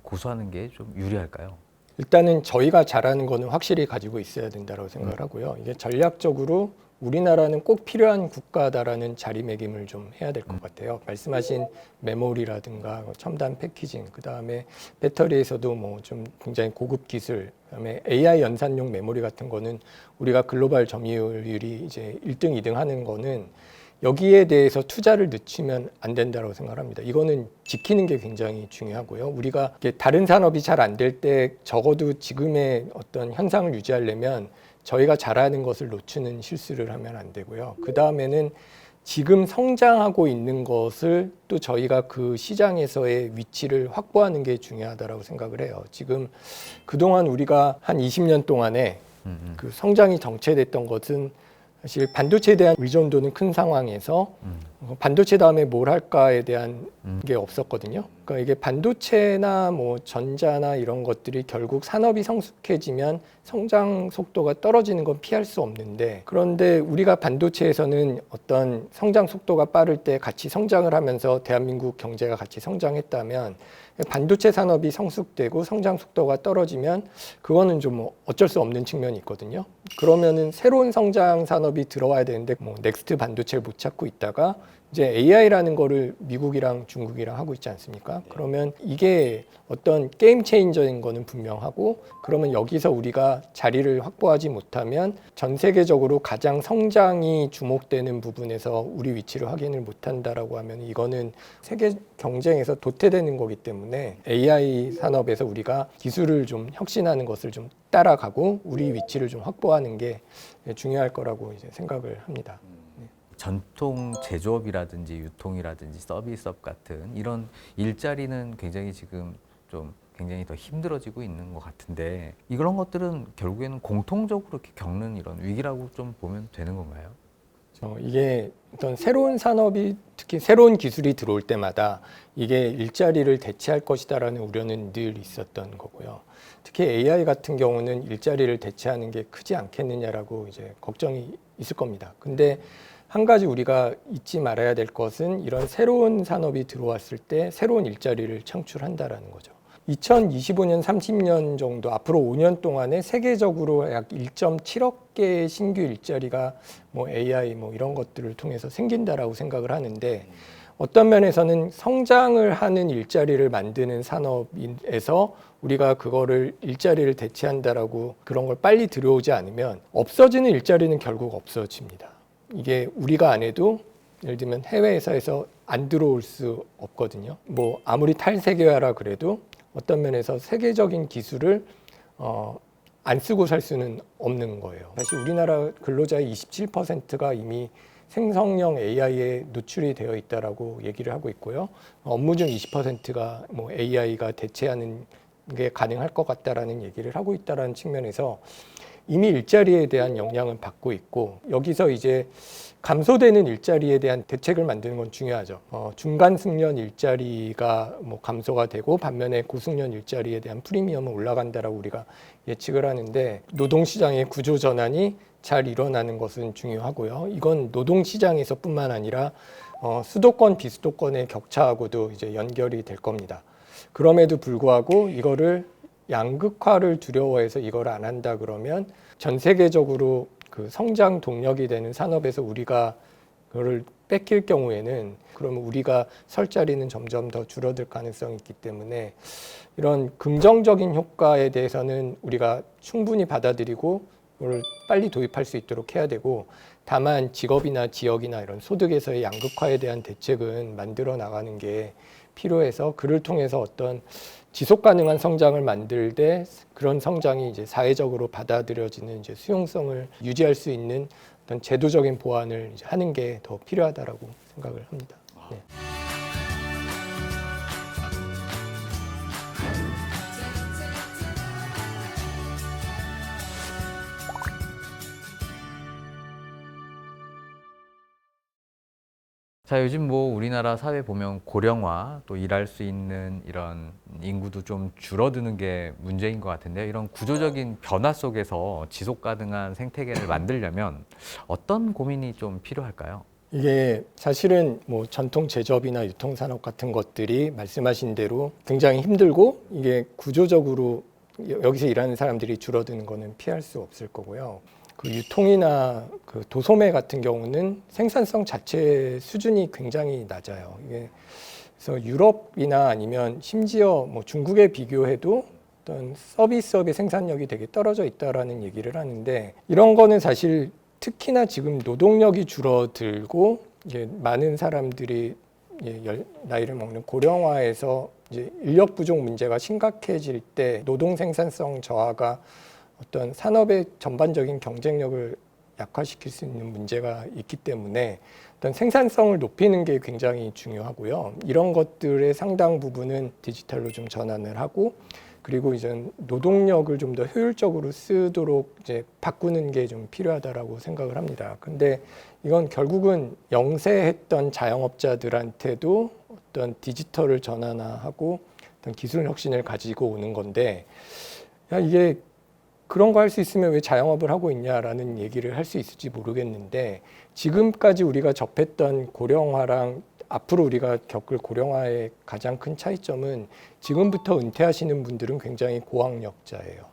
고수하는 게 좀 유리할까요? 일단은 저희가 잘하는 거는 확실히 가지고 있어야 된다고 생각을 하고요. 이게 전략적으로 우리나라는 꼭 필요한 국가다라는 자리매김을 좀 해야 될 것 같아요. 말씀하신 메모리라든가 첨단 패키징, 그 다음에 배터리에서도 뭐 좀 굉장히 고급 기술, 그다음에 AI 연산용 메모리 같은 거는 우리가 글로벌 점유율이 이제 1등, 2등 하는 거는 여기에 대해서 투자를 늦추면 안 된다고 생각합니다. 이거는 지키는 게 굉장히 중요하고요. 우리가 다른 산업이 잘 안 될 때 적어도 지금의 어떤 현상을 유지하려면 저희가 잘하는 것을 놓치는 실수를 하면 안 되고요. 그 다음에는 지금 성장하고 있는 것을 또 저희가 그 시장에서의 위치를 확보하는 게 중요하다고 생각을 해요. 지금 그동안 우리가 한 20년 동안에 그 성장이 정체됐던 것은 사실 반도체에 대한 의존도는 큰 상황에서 반도체 다음에 뭘 할까에 대한 게 없었거든요. 그러니까 이게 반도체나 뭐 전자나 이런 것들이 결국 산업이 성숙해지면 성장 속도가 떨어지는 건 피할 수 없는데, 그런데 우리가 반도체에서는 어떤 성장 속도가 빠를 때 같이 성장을 하면서 대한민국 경제가 같이 성장했다면, 반도체 산업이 성숙되고 성장 속도가 떨어지면 그거는 좀 어쩔 수 없는 측면이 있거든요. 그러면은 새로운 성장 산업이 들어와야 되는데 뭐 넥스트 반도체를 못 찾고 있다가 이제 AI라는 거를 미국이랑 중국이랑 하고 있지 않습니까? 그러면 이게 어떤 게임 체인저인 거는 분명하고, 그러면 여기서 우리가 자리를 확보하지 못하면 전 세계적으로 가장 성장이 주목되는 부분에서 우리 위치를 확인을 못한다라고 하면 이거는 세계 경쟁에서 도태되는 거기 때문에 AI 산업에서 우리가 기술을 좀 혁신하는 것을 좀 따라가고 우리 위치를 좀 확보하는 게 중요할 거라고 이제 생각을 합니다. 전통 제조업이라든지 유통이라든지 서비스업 같은 이런 일자리는 굉장히 지금 좀 굉장히 더 힘들어지고 있는 것 같은데, 이런 것들은 결국에는 공통적으로 이렇게 겪는 이런 위기라고 좀 보면 되는 건가요? 이게 어떤 새로운 산업이, 특히 새로운 기술이 들어올 때마다 이게 일자리를 대체할 것이다라는 우려는 늘 있었던 거고요. 특히 AI 같은 경우는 일자리를 대체하는 게 크지 않겠느냐라고 이제 걱정이 있을 겁니다. 근데 한 가지 우리가 잊지 말아야 될 것은 이런 새로운 산업이 들어왔을 때 새로운 일자리를 창출한다라는 거죠. 2025년, 30년 정도, 앞으로 5년 동안에 세계적으로 약 1.7억 개의 신규 일자리가 뭐 AI 뭐 이런 것들을 통해서 생긴다라고 생각을 하는데, 어떤 면에서는 성장을 하는 일자리를 만드는 산업에서 우리가 그거를 일자리를 대체한다라고 그런 걸 빨리 들여오지 않으면 없어지는 일자리는 결국 없어집니다. 이게 우리가 안 해도 예를 들면 해외 회사에서 안 들어올 수 없거든요. 뭐 아무리 탈세계화라 그래도 어떤 면에서 세계적인 기술을 안 쓰고 살 수는 없는 거예요. 사실 우리나라 근로자의 27%가 이미 생성형 AI에 노출이 되어 있다라고 얘기를 하고 있고요. 업무 중 20%가 뭐 AI가 대체하는 게 가능할 것 같다라는 얘기를 하고 있다라는 측면에서 이미 일자리에 대한 영향을 받고 있고, 여기서 이제 감소되는 일자리에 대한 대책을 만드는 건 중요하죠. 중간 숙련 일자리가 뭐 감소가 되고 반면에 고숙련 일자리에 대한 프리미엄은 올라간다라고 우리가 예측을 하는데, 노동시장의 구조 전환이 잘 일어나는 것은 중요하고요. 이건 노동시장에서뿐만 아니라 수도권, 비수도권의 격차하고도 이제 연결이 될 겁니다. 그럼에도 불구하고 이거를 양극화를 두려워해서 이걸 안 한다 그러면 전 세계적으로 그 성장 동력이 되는 산업에서 우리가 그거를 뺏길 경우에는 그러면 우리가 설 자리는 점점 더 줄어들 가능성이 있기 때문에 이런 긍정적인 효과에 대해서는 우리가 충분히 받아들이고 그걸 빨리 도입할 수 있도록 해야 되고, 다만 직업이나 지역이나 이런 소득에서의 양극화에 대한 대책은 만들어 나가는 게 필요해서 그를 통해서 어떤 지속 가능한 성장을 만들 때 그런 성장이 이제 사회적으로 받아들여지는 이제 수용성을 유지할 수 있는 어떤 제도적인 보완을 이제 하는 게 더 필요하다라고 생각을 합니다. 네. 자, 요즘 뭐 우리나라 사회 보면 고령화, 또 일할 수 있는 이런 인구도 좀 줄어드는 게 문제인 것 같은데요. 이런 구조적인 변화 속에서 지속 가능한 생태계를 만들려면 어떤 고민이 좀 필요할까요? 이게 사실은 뭐 전통 제조업이나 유통산업 같은 것들이 말씀하신 대로 굉장히 힘들고 이게 구조적으로 여기서 일하는 사람들이 줄어드는 거는 피할 수 없을 거고요. 그 유통이나 그 도소매 같은 경우는 생산성 자체 수준이 굉장히 낮아요. 이게 그래서 유럽이나 아니면 심지어 뭐 중국에 비교해도 어떤 서비스업의 생산력이 되게 떨어져 있다라는 얘기를 하는데, 이런 거는 사실 특히나 지금 노동력이 줄어들고 이제 많은 사람들이 나이를 먹는 고령화에서 이제 인력 부족 문제가 심각해질 때 노동 생산성 저하가 어떤 산업의 전반적인 경쟁력을 약화시킬 수 있는 문제가 있기 때문에 일단 생산성을 높이는 게 굉장히 중요하고요. 이런 것들의 상당 부분은 디지털로 좀 전환을 하고 그리고 이제 노동력을 좀 더 효율적으로 쓰도록 이제 바꾸는 게 좀 필요하다라고 생각을 합니다. 근데 이건 결국은 영세했던 자영업자들한테도 어떤 디지털을 전환하고 어떤 기술 혁신을 가지고 오는 건데 야, 이게 그런 거 할 수 있으면 왜 자영업을 하고 있냐라는 얘기를 할 수 있을지 모르겠는데 지금까지 우리가 접했던 고령화랑 앞으로 우리가 겪을 고령화의 가장 큰 차이점은 지금부터 은퇴하시는 분들은 굉장히 고학력자예요.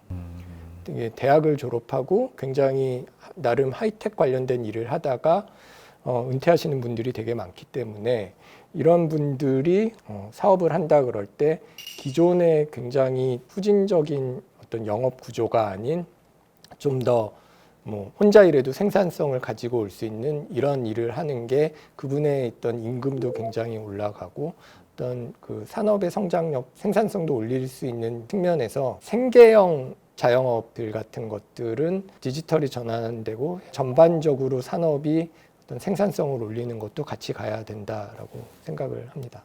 대학을 졸업하고 굉장히 나름 하이텍 관련된 일을 하다가 은퇴하시는 분들이 되게 많기 때문에 이런 분들이 사업을 한다 그럴 때 기존의 굉장히 후진적인 어떤 영업 구조가 아닌 좀 더 뭐 혼자 일해도 생산성을 가지고 올 수 있는 이런 일을 하는 게 그분의 있던 임금도 굉장히 올라가고 어떤 그 산업의 성장력, 생산성도 올릴 수 있는 측면에서 생계형 자영업들 같은 것들은 디지털이 전환되고 전반적으로 산업이 어떤 생산성을 올리는 것도 같이 가야 된다라고 생각을 합니다.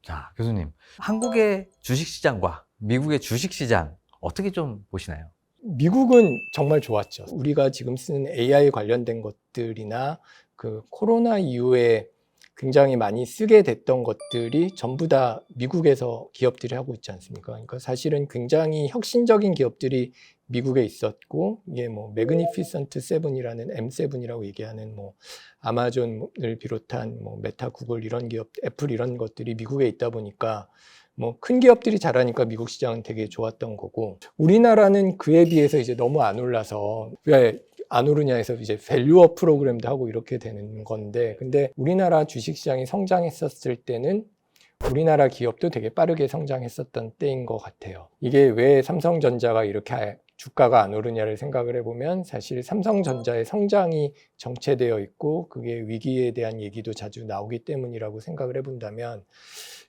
자, 교수님, 한국의 주식시장과 미국의 주식시장 어떻게 좀 보시나요? 미국은 정말 좋았죠. 우리가 지금 쓰는 AI 관련된 것들이나 그 코로나 이후에 굉장히 많이 쓰게 됐던 것들이 전부 다 미국에서 기업들이 하고 있지 않습니까? 그러니까 사실은 굉장히 혁신적인 기업들이 미국에 있었고 이게 뭐 매그니피선트 세븐이라는 M7이라고 얘기하는 뭐 아마존을 비롯한 뭐 메타, 구글 이런 기업, 애플 이런 것들이 미국에 있다 보니까 뭐 큰 기업들이 잘하니까 미국 시장은 되게 좋았던 거고 우리나라는 그에 비해서 이제 너무 안 올라서 왜 안 오르냐 해서 이제 밸류업 프로그램도 하고 이렇게 되는 건데 근데 우리나라 주식시장이 성장했었을 때는 우리나라 기업도 되게 빠르게 성장했었던 때인 것 같아요. 이게 왜 삼성전자가 이렇게 주가가 안 오르냐를 생각을 해보면 사실 삼성전자의 성장이 정체되어 있고 그게 위기에 대한 얘기도 자주 나오기 때문이라고 생각을 해본다면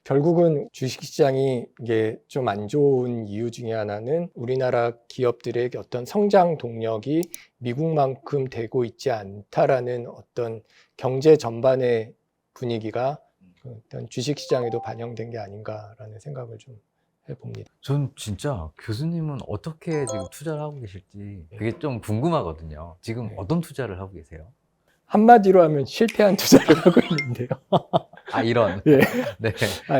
결국은 주식시장이 이게 좀 안 좋은 이유 중에 하나는 우리나라 기업들의 어떤 성장 동력이 미국만큼 되고 있지 않다라는 어떤 경제 전반의 분위기가 어떤 주식시장에도 반영된 게 아닌가라는 생각을 좀 해봅니다. 전 진짜 교수님은 어떻게 지금 투자를 하고 계실지 그게 좀 궁금하거든요. 지금 네. 어떤 투자를 하고 계세요? 한마디로 하면 실패한 투자를 하고 있는데요. 아, 이런. 예. 네.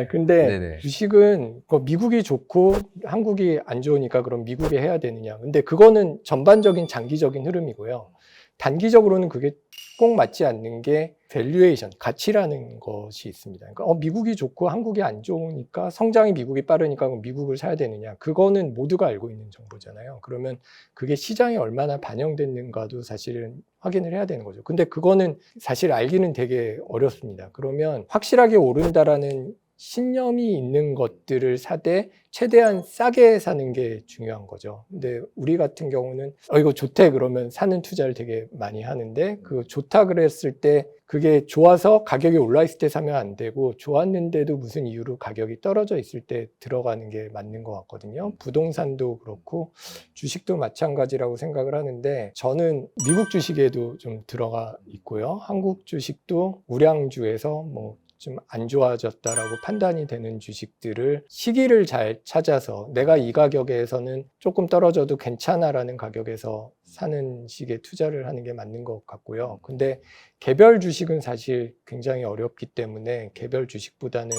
근데 네네. 주식은 미국이 좋고 한국이 안 좋으니까 그럼 미국에 해야 되느냐. 근데 그거는 전반적인 장기적인 흐름이고요. 단기적으로는 그게 꼭 맞지 않는 게 밸류에이션, 가치라는 것이 있습니다. 그러니까 미국이 좋고 한국이 안 좋으니까 성장이 미국이 빠르니까 그럼 미국을 사야 되느냐. 그거는 모두가 알고 있는 정보잖아요. 그러면 그게 시장에 얼마나 반영됐는가도 사실은 확인을 해야 되는 거죠. 근데 그거는 사실 알기는 되게 어렵습니다. 그러면 확실하게 오른다라는 신념이 있는 것들을 사되 최대한 싸게 사는 게 중요한 거죠. 근데 우리 같은 경우는 이거 좋대 그러면 사는 투자를 되게 많이 하는데 그 좋다 그랬을 때 그게 좋아서 가격이 올라 있을 때 사면 안 되고 좋았는데도 무슨 이유로 가격이 떨어져 있을 때 들어가는 게 맞는 것 같거든요. 부동산도 그렇고 주식도 마찬가지라고 생각을 하는데 저는 미국 주식에도 좀 들어가 있고요. 한국 주식도 우량주에서 뭐 좀 안 좋아졌다라고 판단이 되는 주식들을 시기를 잘 찾아서 내가 이 가격에서는 조금 떨어져도 괜찮아라는 가격에서 사는 식의 투자를 하는 게 맞는 것 같고요. 근데 개별 주식은 사실 굉장히 어렵기 때문에 개별 주식보다는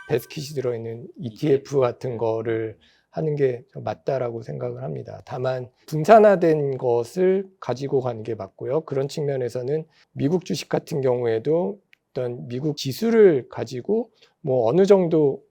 베스킷이 들어있는 ETF 같은 거를 하는 게 맞다라고 생각을 합니다. 다만 분산화된 것을 가지고 가는 게 맞고요. 그런 측면에서는 미국 주식 같은 경우에도 어떤 미국 지수를 가지고 뭐 어느 정도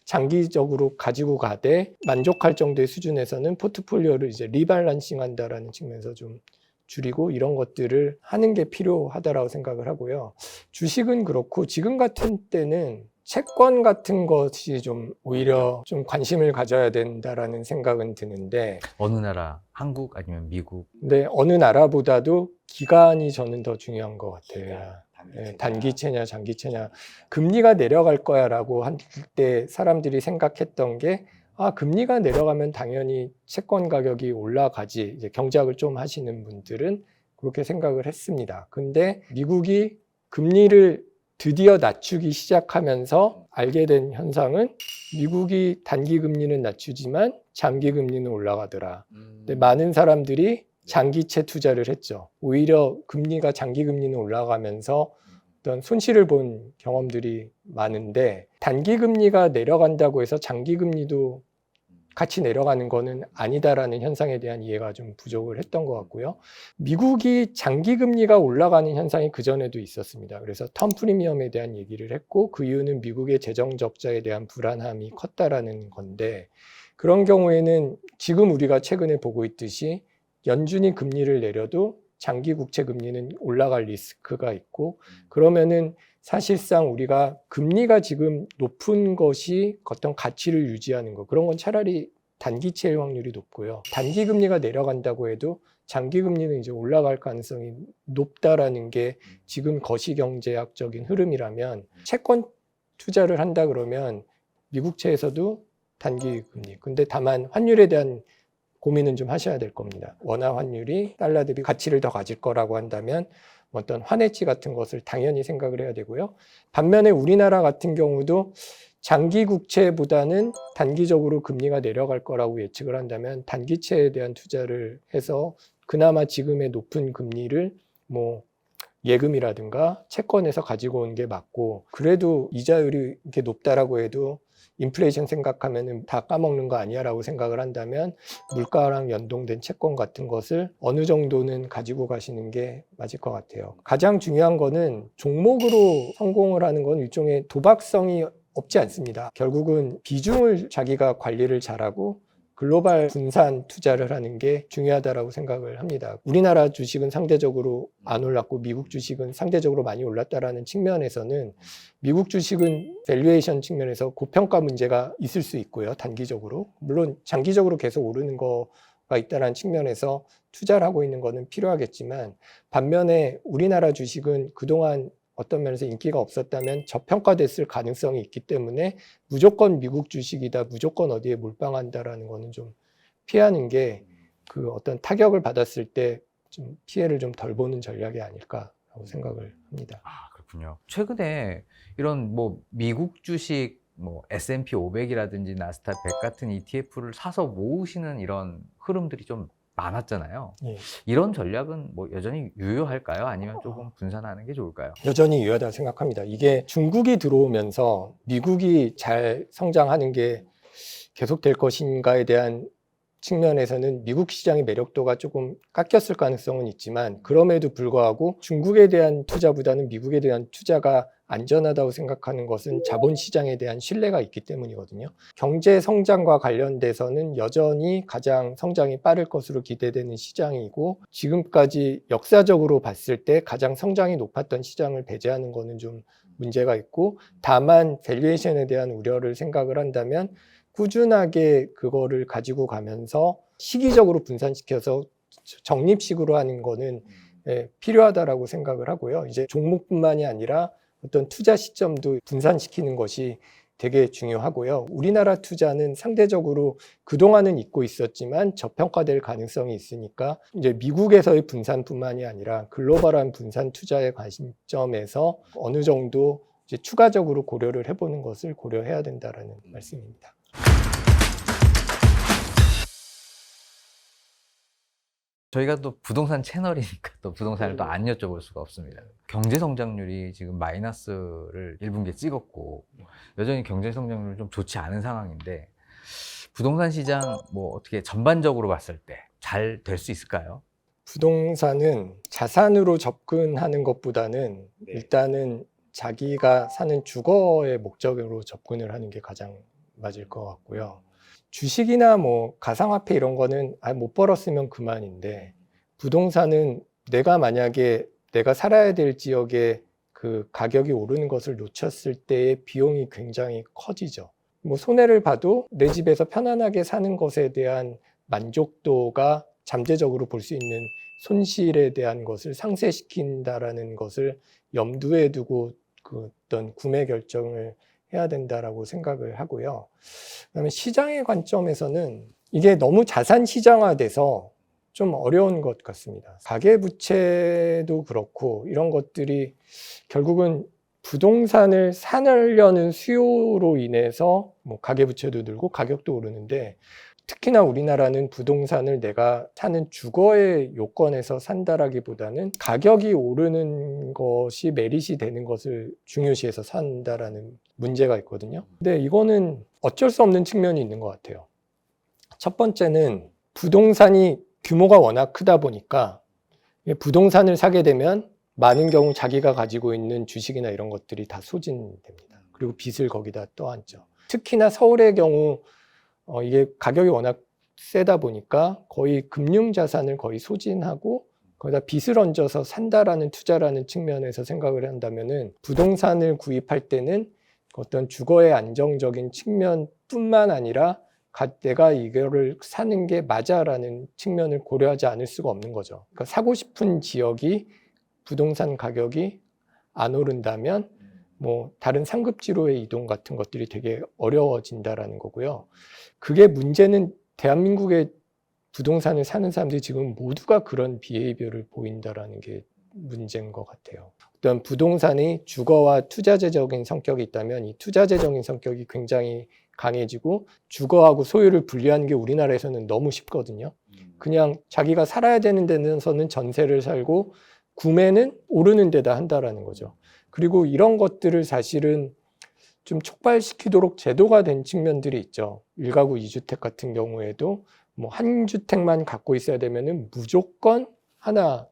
장기적으로 가지고 가되 만족할 정도의 수준에서는 포트폴리오를 이제 리밸런싱 한다라는 측면에서 좀 줄이고 이런 것들을 하는 게 필요하다라고 생각을 하고요. 주식은 그렇고 지금 같은 때는 채권 같은 것이 좀 오히려 좀 관심을 가져야 된다라는 생각은 드는데 어느 나라? 한국 아니면 미국? 근데 어느 나라보다도 기간이 저는 더 중요한 것 같아요. 단기채냐 장기채냐. 금리가 내려갈 거야 라고 할 때 사람들이 생각했던 게 금리가 내려가면 당연히 채권 가격이 올라가지, 이제 경제학을 좀 하시는 분들은 그렇게 생각을 했습니다. 근데 미국이 금리를 드디어 낮추기 시작하면서 알게 된 현상은 미국이 단기 금리는 낮추지만 장기 금리는 올라가더라. 근데 많은 사람들이 장기채 투자를 했죠. 오히려 금리가 장기 금리는 올라가면서 어떤 손실을 본 경험들이 많은데, 단기 금리가 내려간다고 해서 장기 금리도 같이 내려가는 거는 아니다라는 현상에 대한 이해가 좀 부족을 했던 것 같고요. 미국이 장기 금리가 올라가는 현상이 그전에도 있었습니다. 그래서 텀 프리미엄에 대한 얘기를 했고, 그 이유는 미국의 재정 적자에 대한 불안함이 컸다라는 건데, 그런 경우에는 지금 우리가 최근에 보고 있듯이 연준이 금리를 내려도 장기 국채 금리는 올라갈 리스크가 있고, 그러면은 사실상 우리가 금리가 지금 높은 것이 어떤 가치를 유지하는 거, 그런 건 차라리 단기채일 확률이 높고요. 단기 금리가 내려간다고 해도 장기 금리는 이제 올라갈 가능성이 높다라는 게 지금 거시경제학적인 흐름이라면, 채권 투자를 한다 그러면 미국채에서도 단기 금리, 근데 다만 환율에 대한 고민은 좀 하셔야 될 겁니다. 원화 환율이 달러 대비 가치를 더 가질 거라고 한다면 어떤 환해치 같은 것을 당연히 생각을 해야 되고요. 반면에 우리나라 같은 경우도 장기 국채보다는 단기적으로 금리가 내려갈 거라고 예측을 한다면 단기채에 대한 투자를 해서 그나마 지금의 높은 금리를 뭐 예금이라든가 채권에서 가지고 온 게 맞고, 그래도 이자율이 이렇게 높다라고 해도 인플레이션 생각하면 다 까먹는 거 아니야 라고 생각을 한다면 물가랑 연동된 채권 같은 것을 어느 정도는 가지고 가시는 게 맞을 것 같아요. 가장 중요한 거는 종목으로 성공을 하는 건 일종의 도박성이 없지 않습니다. 결국은 비중을 자기가 관리를 잘하고 글로벌 분산 투자를 하는 게 중요하다고 생각을 합니다. 우리나라 주식은 상대적으로 안 올랐고 미국 주식은 상대적으로 많이 올랐다라는 측면에서는, 미국 주식은 밸류에이션 측면에서 고평가 문제가 있을 수 있고요. 단기적으로. 물론 장기적으로 계속 오르는 거가 있다는 측면에서 투자를 하고 있는 거는 필요하겠지만, 반면에 우리나라 주식은 그동안 어떤 면에서 인기가 없었다면 저평가됐을 가능성이 있기 때문에 무조건 미국 주식이다, 무조건 어디에 몰빵한다라는 거는 좀 피하는 게 그 어떤 타격을 받았을 때 좀 피해를 좀 덜 보는 전략이 아닐까라고 생각을 합니다. 아, 그렇군요. 최근에 이런 뭐 미국 주식, 뭐 S&P 500이라든지 나스닥 100 같은 ETF를 사서 모으시는 이런 흐름들이 좀 많았잖아요. 예. 이런 전략은 뭐 여전히 유효할까요? 아니면 조금 분산하는 게 좋을까요? 여전히 유효하다고 생각합니다. 이게 중국이 들어오면서 미국이 잘 성장하는 게 계속될 것인가에 대한 측면에서는 미국 시장의 매력도가 조금 깎였을 가능성은 있지만, 그럼에도 불구하고 중국에 대한 투자보다는 미국에 대한 투자가 안전하다고 생각하는 것은 자본시장에 대한 신뢰가 있기 때문이거든요. 경제 성장과 관련돼서는 여전히 가장 성장이 빠를 것으로 기대되는 시장이고, 지금까지 역사적으로 봤을 때 가장 성장이 높았던 시장을 배제하는 것은 좀 문제가 있고, 다만 밸류에이션에 대한 우려를 생각을 한다면 꾸준하게 그거를 가지고 가면서 시기적으로 분산시켜서 적립식으로 하는 거는 필요하다라고 생각을 하고요. 이제 종목뿐만이 아니라 어떤 투자 시점도 분산시키는 것이 되게 중요하고요. 우리나라 투자는 상대적으로 그동안은 있고 있었지만 저평가될 가능성이 있으니까 이제 미국에서의 분산뿐만이 아니라 글로벌한 분산 투자의 관점에서 어느 정도 이제 추가적으로 고려를 해보는 것을 고려해야 된다라는 말씀입니다. 저희가 또 부동산 채널이니까 또 부동산을 또 안 여쭤볼 수가 없습니다. 경제 성장률이 지금 마이너스를 1분기에 찍었고 여전히 경제 성장률이 좀 좋지 않은 상황인데, 부동산 시장 뭐 어떻게 전반적으로 봤을 때 잘 될 수 있을까요? 부동산은 자산으로 접근하는 것보다는 일단은 자기가 사는 주거의 목적으로 접근을 하는 게 가장 맞을 것 같고요. 주식이나 뭐 가상화폐 이런 거는 못 벌었으면 그만인데, 부동산은 내가 만약에 내가 살아야 될 지역에 그 가격이 오르는 것을 놓쳤을 때의 비용이 굉장히 커지죠. 뭐 손해를 봐도 내 집에서 편안하게 사는 것에 대한 만족도가 잠재적으로 볼 수 있는 손실에 대한 것을 상쇄시킨다라는 것을 염두에 두고 그 어떤 구매 결정을 해야 된다라고 생각을 하고요. 그다음에 시장의 관점에서는 이게 너무 자산 시장화돼서 좀 어려운 것 같습니다. 가계부채도 그렇고 이런 것들이 결국은 부동산을 사려는 수요로 인해서 뭐 가계부채도 늘고 가격도 오르는데, 특히나 우리나라는 부동산을 내가 사는 주거의 요건에서 산다라기보다는 가격이 오르는 것이 메릿이 되는 것을 중요시해서 산다라는 문제가 있거든요. 근데 이거는 어쩔 수 없는 측면이 있는 것 같아요. 첫 번째는 부동산이 규모가 워낙 크다 보니까 부동산을 사게 되면 많은 경우 자기가 가지고 있는 주식이나 이런 것들이 다 소진됩니다. 그리고 빚을 거기다 떠안죠. 특히나 서울의 경우 이게 가격이 워낙 세다 보니까 거의 금융자산을 거의 소진하고 거기다 빚을 얹어서 산다라는 투자라는 측면에서 생각을 한다면은 부동산을 구입할 때는 어떤 주거의 안정적인 측면뿐만 아니라 내가 이거를 사는 게 맞아라는 측면을 고려하지 않을 수가 없는 거죠. 그러니까 사고 싶은 지역이 부동산 가격이 안 오른다면 뭐 다른 상급지로의 이동 같은 것들이 되게 어려워진다라는 거고요. 그게 문제는 대한민국의 부동산을 사는 사람들이 지금 모두가 그런 비헤이비어를 보인다라는 게 문제인 것 같아요. 어떤 부동산이 주거와 투자재적인 성격이 있다면 이 투자재적인 성격이 굉장히 강해지고 주거하고 소유를 분리하는 게 우리나라에서는 너무 쉽거든요. 그냥 자기가 살아야 되는 데서는 전세를 살고 구매는 오르는 데다 한다라는 거죠. 그리고 이런 것들을 사실은 좀 촉발시키도록 제도가 된 측면들이 있죠. 1가구 2주택 같은 경우에도 뭐 한 주택만 갖고 있어야 되면은 무조건 하나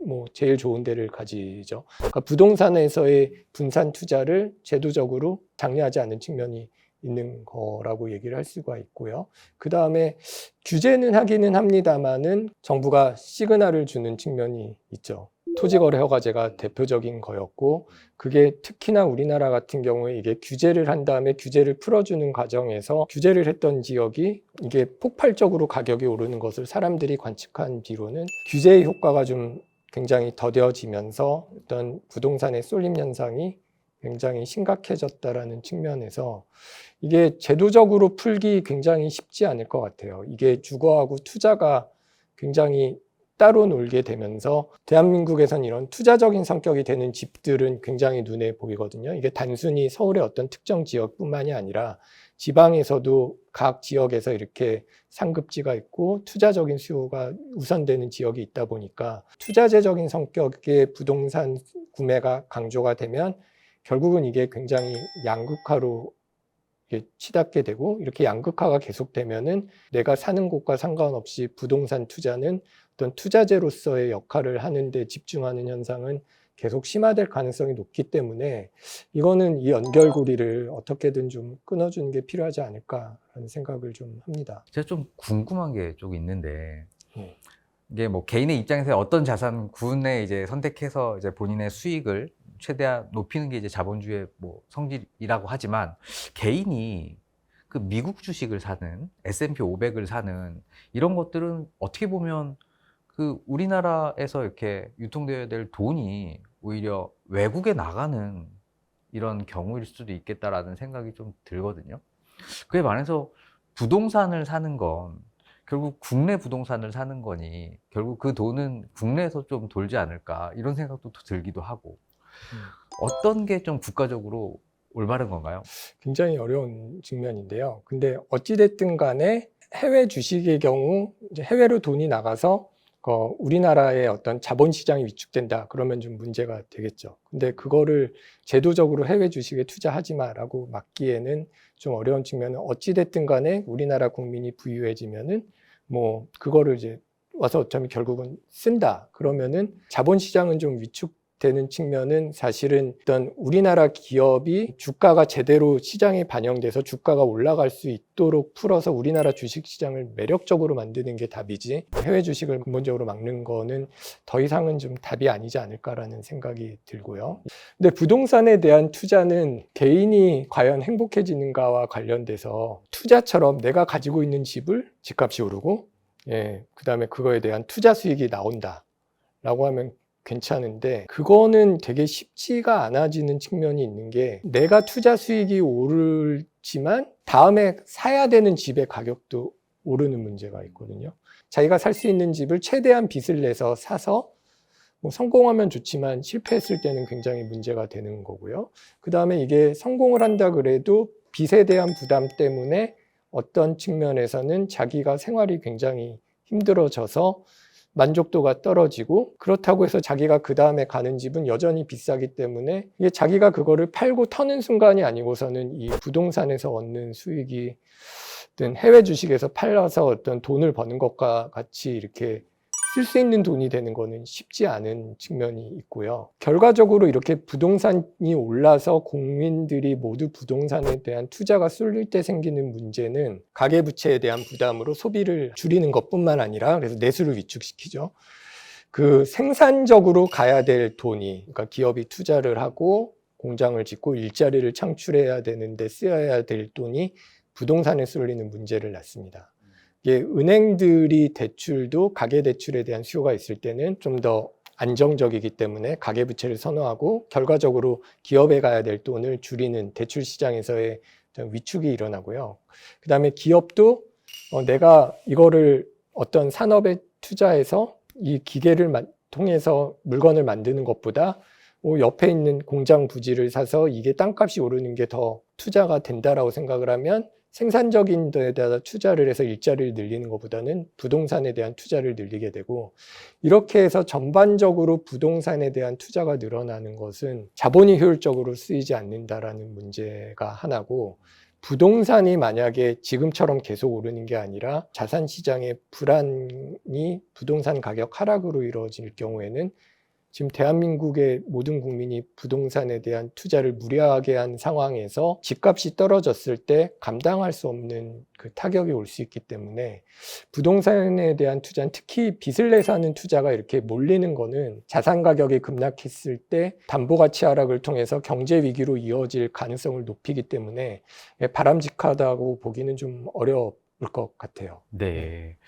뭐 제일 좋은 데를 가지죠. 그러니까 부동산에서의 분산 투자를 제도적으로 장려하지 않는 측면이 있는 거라고 얘기를 할 수가 있고요. 그 다음에 규제는 하기는 합니다만은 정부가 시그널을 주는 측면이 있죠. 토지거래 허가제가 대표적인 거였고, 그게 특히나 우리나라 같은 경우에 이게 규제를 한 다음에 규제를 풀어주는 과정에서 규제를 했던 지역이 이게 폭발적으로 가격이 오르는 것을 사람들이 관측한 뒤로는 규제의 효과가 좀 굉장히 더뎌지면서 어떤 부동산의 쏠림 현상이 굉장히 심각해졌다라는 측면에서 이게 제도적으로 풀기 굉장히 쉽지 않을 것 같아요. 이게 주거하고 투자가 굉장히 따로 놀게 되면서 대한민국에선 이런 투자적인 성격이 되는 집들은 굉장히 눈에 보이거든요. 이게 단순히 서울의 어떤 특정 지역뿐만이 아니라 지방에서도 각 지역에서 이렇게 상급지가 있고 투자적인 수요가 우선되는 지역이 있다 보니까 투자재적인 성격의 부동산 구매가 강조가 되면 결국은 이게 굉장히 양극화로 치닫게 되고, 이렇게 양극화가 계속되면은 내가 사는 곳과 상관없이 부동산 투자는 어떤 투자재로서의 역할을 하는데 집중하는 현상은 계속 심화될 가능성이 높기 때문에 이거는 이 연결고리를 어떻게든 좀 끊어주는 게 필요하지 않을까라는 생각을 좀 합니다. 제가 좀 궁금한 게 좀 있는데, 이게 뭐 개인의 입장에서 어떤 자산군에 이제 선택해서 이제 본인의 수익을 최대한 높이는 게 이제 자본주의의 뭐 성질이라고 하지만, 개인이 그 미국 주식을 사는, S&P 500을 사는 이런 것들은 어떻게 보면 그 우리나라에서 이렇게 유통되어야 될 돈이 오히려 외국에 나가는 이런 경우일 수도 있겠다라는 생각이 좀 들거든요. 그에 반해서 부동산을 사는 건 결국 국내 부동산을 사는 거니 결국 그 돈은 국내에서 좀 돌지 않을까 이런 생각도 또 들기도 하고, 어떤 게 좀 국가적으로 올바른 건가요? 굉장히 어려운 측면인데요. 근데 어찌됐든 간에 해외 주식의 경우 이제 해외로 돈이 나가서 우리나라의 어떤 자본시장이 위축된다 그러면 좀 문제가 되겠죠. 근데 그거를 제도적으로 해외 주식에 투자하지 마라고 막기에는 좀 어려운 측면은, 어찌됐든 간에 우리나라 국민이 부유해지면은 뭐 그거를 이제 와서 어차피 결국은 쓴다 그러면은 자본시장은 좀 위축되는 측면은 사실은 어떤 우리나라 기업이 주가가 제대로 시장에 반영돼서 주가가 올라갈 수 있도록 풀어서 우리나라 주식시장을 매력적으로 만드는 게 답이지, 해외 주식을 근본적으로 막는 거는 더 이상은 좀 답이 아니지 않을까라는 생각이 들고요. 근데 부동산에 대한 투자는 개인이 과연 행복해지는가와 관련돼서 투자처럼 내가 가지고 있는 집을 집값이 오르고, 그 다음에 그거에 대한 투자 수익이 나온다 라고 하면 괜찮은데 그거는 되게 쉽지가 않아지는 측면이 있는 게 내가 투자 수익이 오르지만 다음에 사야 되는 집의 가격도 오르는 문제가 있거든요. 자기가 살 수 있는 집을 최대한 빚을 내서 사서 뭐 성공하면 좋지만 실패했을 때는 굉장히 문제가 되는 거고요. 그 다음에 이게 성공을 한다 그래도 빚에 대한 부담 때문에 어떤 측면에서는 자기가 생활이 굉장히 힘들어져서 만족도가 떨어지고 그렇다고 해서 자기가 그 다음에 가는 집은 여전히 비싸기 때문에 이게 자기가 그거를 팔고 터는 순간이 아니고서는 이 부동산에서 얻는 수익이 어떤 해외 주식에서 팔아서 어떤 돈을 버는 것과 같이 이렇게 쓸 수 있는 돈이 되는 거는 쉽지 않은 측면이 있고요. 결과적으로 이렇게 부동산이 올라서 국민들이 모두 부동산에 대한 투자가 쏠릴 때 생기는 문제는 가계부채에 대한 부담으로 소비를 줄이는 것뿐만 아니라 그래서 내수를 위축시키죠. 그 생산적으로 가야 될 돈이, 그러니까 기업이 투자를 하고 공장을 짓고 일자리를 창출해야 되는데 쓰여야 될 돈이 부동산에 쏠리는 문제를 낳습니다. 이게 은행들이 대출도 가계대출에 대한 수요가 있을 때는 좀 더 안정적이기 때문에 가계부채를 선호하고 결과적으로 기업에 가야 될 돈을 줄이는 대출 시장에서의 위축이 일어나고요. 그 다음에 기업도 내가 이거를 어떤 산업에 투자해서 이 기계를 통해서 물건을 만드는 것보다 옆에 있는 공장 부지를 사서 이게 땅값이 오르는 게 더 투자가 된다라고 생각을 하면 생산적인 데다 투자를 해서 일자리를 늘리는 것보다는 부동산에 대한 투자를 늘리게 되고 이렇게 해서 전반적으로 부동산에 대한 투자가 늘어나는 것은 자본이 효율적으로 쓰이지 않는다라는 문제가 하나고 부동산이 만약에 지금처럼 계속 오르는 게 아니라 자산 시장의 불안이 부동산 가격 하락으로 이루어질 경우에는 지금 대한민국의 모든 국민이 부동산에 대한 투자를 무리하게 한 상황에서 집값이 떨어졌을 때 감당할 수 없는 그 타격이 올 수 있기 때문에 부동산에 대한 투자는 특히 빚을 내서 하는 투자가 이렇게 몰리는 거는 자산 가격이 급락했을 때 담보가치 하락을 통해서 경제 위기로 이어질 가능성을 높이기 때문에 바람직하다고 보기는 좀 어려울 것 같아요. 네.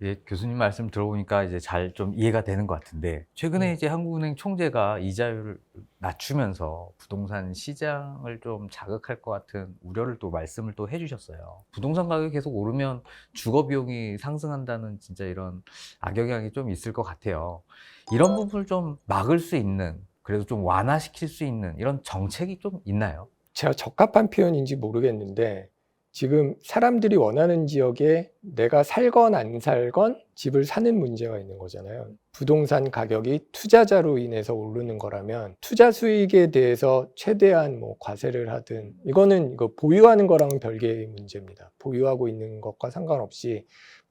예, 교수님 말씀 들어보니까 이제 잘 좀 이해가 되는 것 같은데 최근에 이제 한국은행 총재가 이자율을 낮추면서 부동산 시장을 좀 자극할 것 같은 우려를 또 말씀을 또 해주셨어요. 부동산 가격이 계속 오르면 주거 비용이 상승한다는 진짜 이런 악영향이 좀 있을 것 같아요. 이런 부분을 좀 막을 수 있는, 그래도 좀 완화시킬 수 있는 이런 정책이 좀 있나요? 제가 적합한 표현인지 모르겠는데 지금 사람들이 원하는 지역에 내가 살건 안 살건 집을 사는 문제가 있는 거잖아요. 부동산 가격이 투자자로 인해서 오르는 거라면 투자 수익에 대해서 최대한 뭐 과세를 하든 이거는 이거 보유하는 거랑은 별개의 문제입니다. 보유하고 있는 것과 상관없이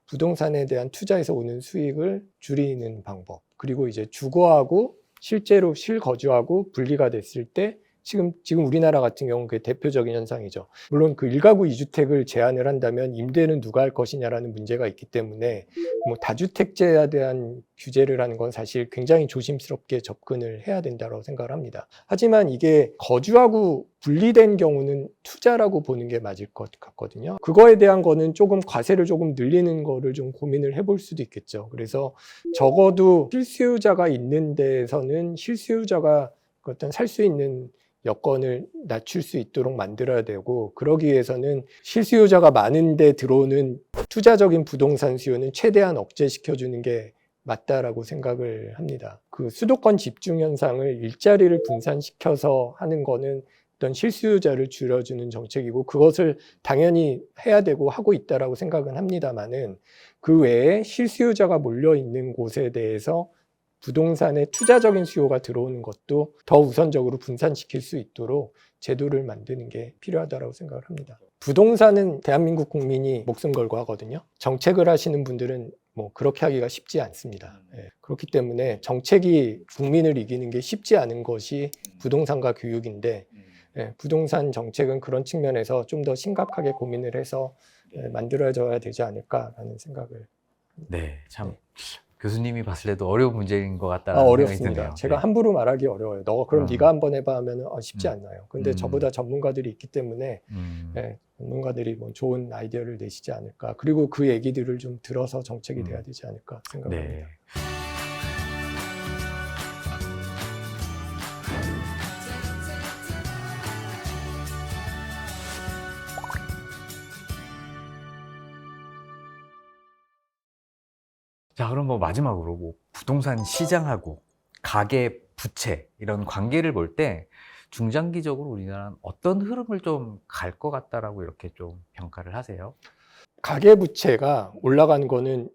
부동산에 대한 투자에서 오는 수익을 줄이는 방법, 그리고 이제 주거하고 실제로 실거주하고 분리가 됐을 때 지금 우리나라 같은 경우는 그게 대표적인 현상이죠. 물론 그 1가구 2주택을 제한을 한다면 임대는 누가 할 것이냐라는 문제가 있기 때문에 뭐 다주택제에 대한 규제를 하는 건 사실 굉장히 조심스럽게 접근을 해야 된다고 생각을 합니다. 하지만 이게 거주하고 분리된 경우는 투자라고 보는 게 맞을 것 같거든요. 그거에 대한 거는 조금 과세를 조금 늘리는 거를 좀 고민을 해볼 수도 있겠죠. 그래서 적어도 실수요자가 있는 데에서는 실수요자가 어떤 살 수 있는 여건을 낮출 수 있도록 만들어야 되고, 그러기 위해서는 실수요자가 많은데 들어오는 투자적인 부동산 수요는 최대한 억제시켜주는 게 맞다라고 생각을 합니다. 그 수도권 집중 현상을 일자리를 분산시켜서 하는 거는 어떤 실수요자를 줄여주는 정책이고 그것을 당연히 해야 되고 하고 있다라고 생각은 합니다만은 그 외에 실수요자가 몰려 있는 곳에 대해서 부동산에 투자적인 수요가 들어오는 것도 더 우선적으로 분산시킬 수 있도록 제도를 만드는 게 필요하다고 생각을 합니다. 부동산은 대한민국 국민이 목숨 걸고 하거든요. 정책을 하시는 분들은 뭐 그렇게 하기가 쉽지 않습니다. 그렇기 때문에 정책이 국민을 이기는 게 쉽지 않은 것이 부동산과 교육인데 부동산 정책은 그런 측면에서 좀 더 심각하게 고민을 해서 만들어져야 되지 않을까라는 생각을 합니다. 네, 참 교수님이 봤을 때도 어려운 문제인 것 같다는 생각이 어렵습니다. 드네요. 제가 네. 함부로 말하기 어려워요. 그럼 네가 한번 해봐 하면 쉽지 않나요? 근데 저보다 전문가들이 있기 때문에 전문가들이 뭐 좋은 아이디어를 내시지 않을까. 그리고 그 얘기들을 좀 들어서 정책이 돼야 되지 않을까 생각합니다. 네. 자, 그럼 뭐 마지막으로 뭐 부동산 시장하고 가계 부채 이런 관계를 볼 때 중장기적으로 우리나라는 어떤 흐름을 좀 갈 것 같다라고 이렇게 좀 평가를 하세요? 가계부채가 올라간 거는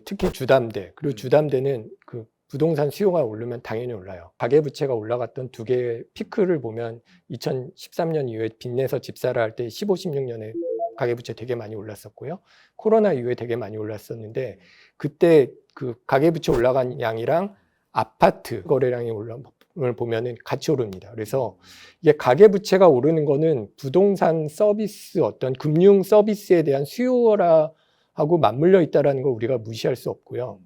특히 주담대, 그리고 주담대는 그 부동산 수요가 오르면 당연히 올라요. 가계부채가 올라갔던 두 개의 피크를 보면 2013년 이후에 빚내서 집사를 할 때 15, 16년에 가계부채 되게 많이 올랐었고요. 코로나 이후에 되게 많이 올랐었는데 그때 그 가계부채 올라간 양이랑 아파트 거래량이 올라을 보면은 같이 오릅니다. 그래서 이게 가계부채가 오르는 거는 부동산 서비스 어떤 금융 서비스에 대한 수요라 하고 맞물려 있다는 걸 우리가 무시할 수 없고요.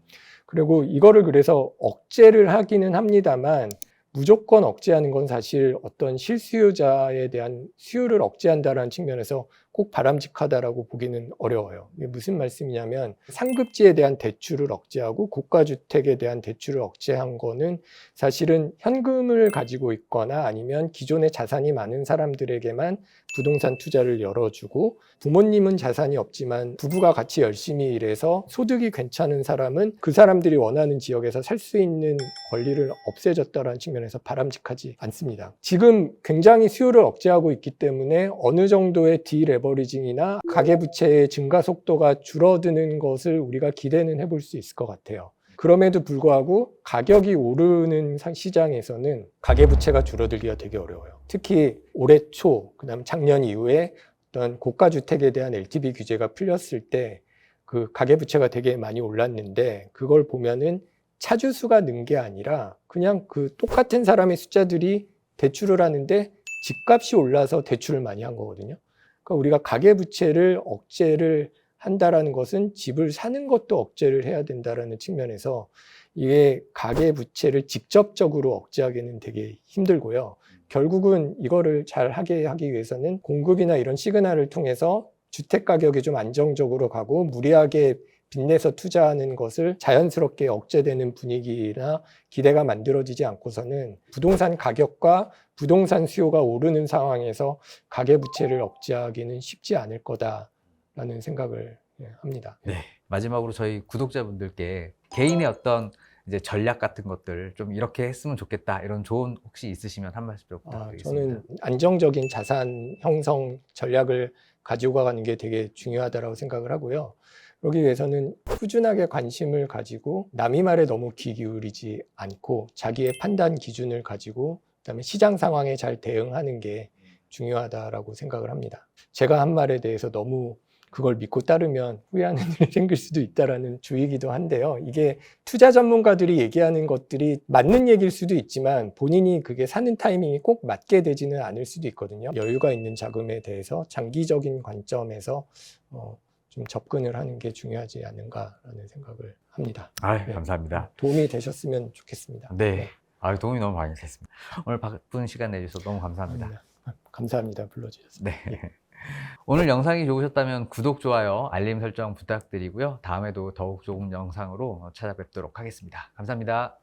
그리고 이거를 그래서 억제를 하기는 합니다만 무조건 억제하는 건 사실 어떤 실수요자에 대한 수요를 억제한다는 측면에서 꼭 바람직하다라고 보기는 어려워요. 이게 무슨 말씀이냐면 상급지에 대한 대출을 억제하고 고가주택에 대한 대출을 억제한 거는 사실은 현금을 가지고 있거나 아니면 기존에 자산이 많은 사람들에게만 부동산 투자를 열어주고 부모님은 자산이 없지만 부부가 같이 열심히 일해서 소득이 괜찮은 사람은 그 사람들이 원하는 지역에서 살 수 있는 권리를 없애줬다는 측면에서 바람직하지 않습니다. 지금 굉장히 수요를 억제하고 있기 때문에 어느 정도의 디레버리징이나 가계부채의 증가 속도가 줄어드는 것을 우리가 기대는 해볼 수 있을 것 같아요. 그럼에도 불구하고 가격이 오르는 시장에서는 가계부채가 줄어들기가 되게 어려워요. 특히 올해 초, 그다음 작년 이후에 어떤 고가주택에 대한 LTV 규제가 풀렸을 때 그 가계부채가 되게 많이 올랐는데 그걸 보면은 차주수가 는 게 아니라 그냥 그 똑같은 사람의 숫자들이 대출을 하는데 집값이 올라서 대출을 많이 한 거거든요. 그러니까 우리가 가계부채를 억제를 한다라는 것은 집을 사는 것도 억제를 해야 된다라는 측면에서 이게 가계부채를 직접적으로 억제하기는 되게 힘들고요. 결국은 이거를 잘 하게 하기 위해서는 공급이나 이런 시그널을 통해서 주택 가격이 좀 안정적으로 가고 무리하게 빚내서 투자하는 것을 자연스럽게 억제되는 분위기나 기대가 만들어지지 않고서는 부동산 가격과 부동산 수요가 오르는 상황에서 가계부채를 억제하기는 쉽지 않을 거다라는 생각을 합니다. 네. 마지막으로 저희 구독자분들께 개인의 어떤 이제 전략 같은 것들 좀 이렇게 했으면 좋겠다 이런 조언 혹시 있으시면 한 말씀 좀 부탁드리겠습니다. 저는 안정적인 자산 형성 전략을 가지고 가는 게 되게 중요하다고 생각을 하고요. 그러기 위해서는 꾸준하게 관심을 가지고 남의 말에 너무 귀 기울이지 않고 자기의 판단 기준을 가지고 그다음에 시장 상황에 잘 대응하는 게 중요하다라고 생각을 합니다. 제가 한 말에 대해서 너무 그걸 믿고 따르면 후회하는 일이 생길 수도 있다라는 주의이기도 한데요. 이게 투자 전문가들이 얘기하는 것들이 맞는 얘기일 수도 있지만 본인이 그게 사는 타이밍이 꼭 맞게 되지는 않을 수도 있거든요. 여유가 있는 자금에 대해서 장기적인 관점에서 좀 접근을 하는 게 중요하지 않은가라는 생각을 합니다. 네. 감사합니다. 도움이 되셨으면 좋겠습니다. 네. 도움이 너무 많이 됐습니다. 오늘 바쁜 시간 내주셔서 너무 감사합니다. 감사합니다. 불러주셔서. 네. 오늘 영상이 좋으셨다면 구독, 좋아요, 알림 설정 부탁드리고요. 다음에도 더욱 좋은 영상으로 찾아뵙도록 하겠습니다. 감사합니다.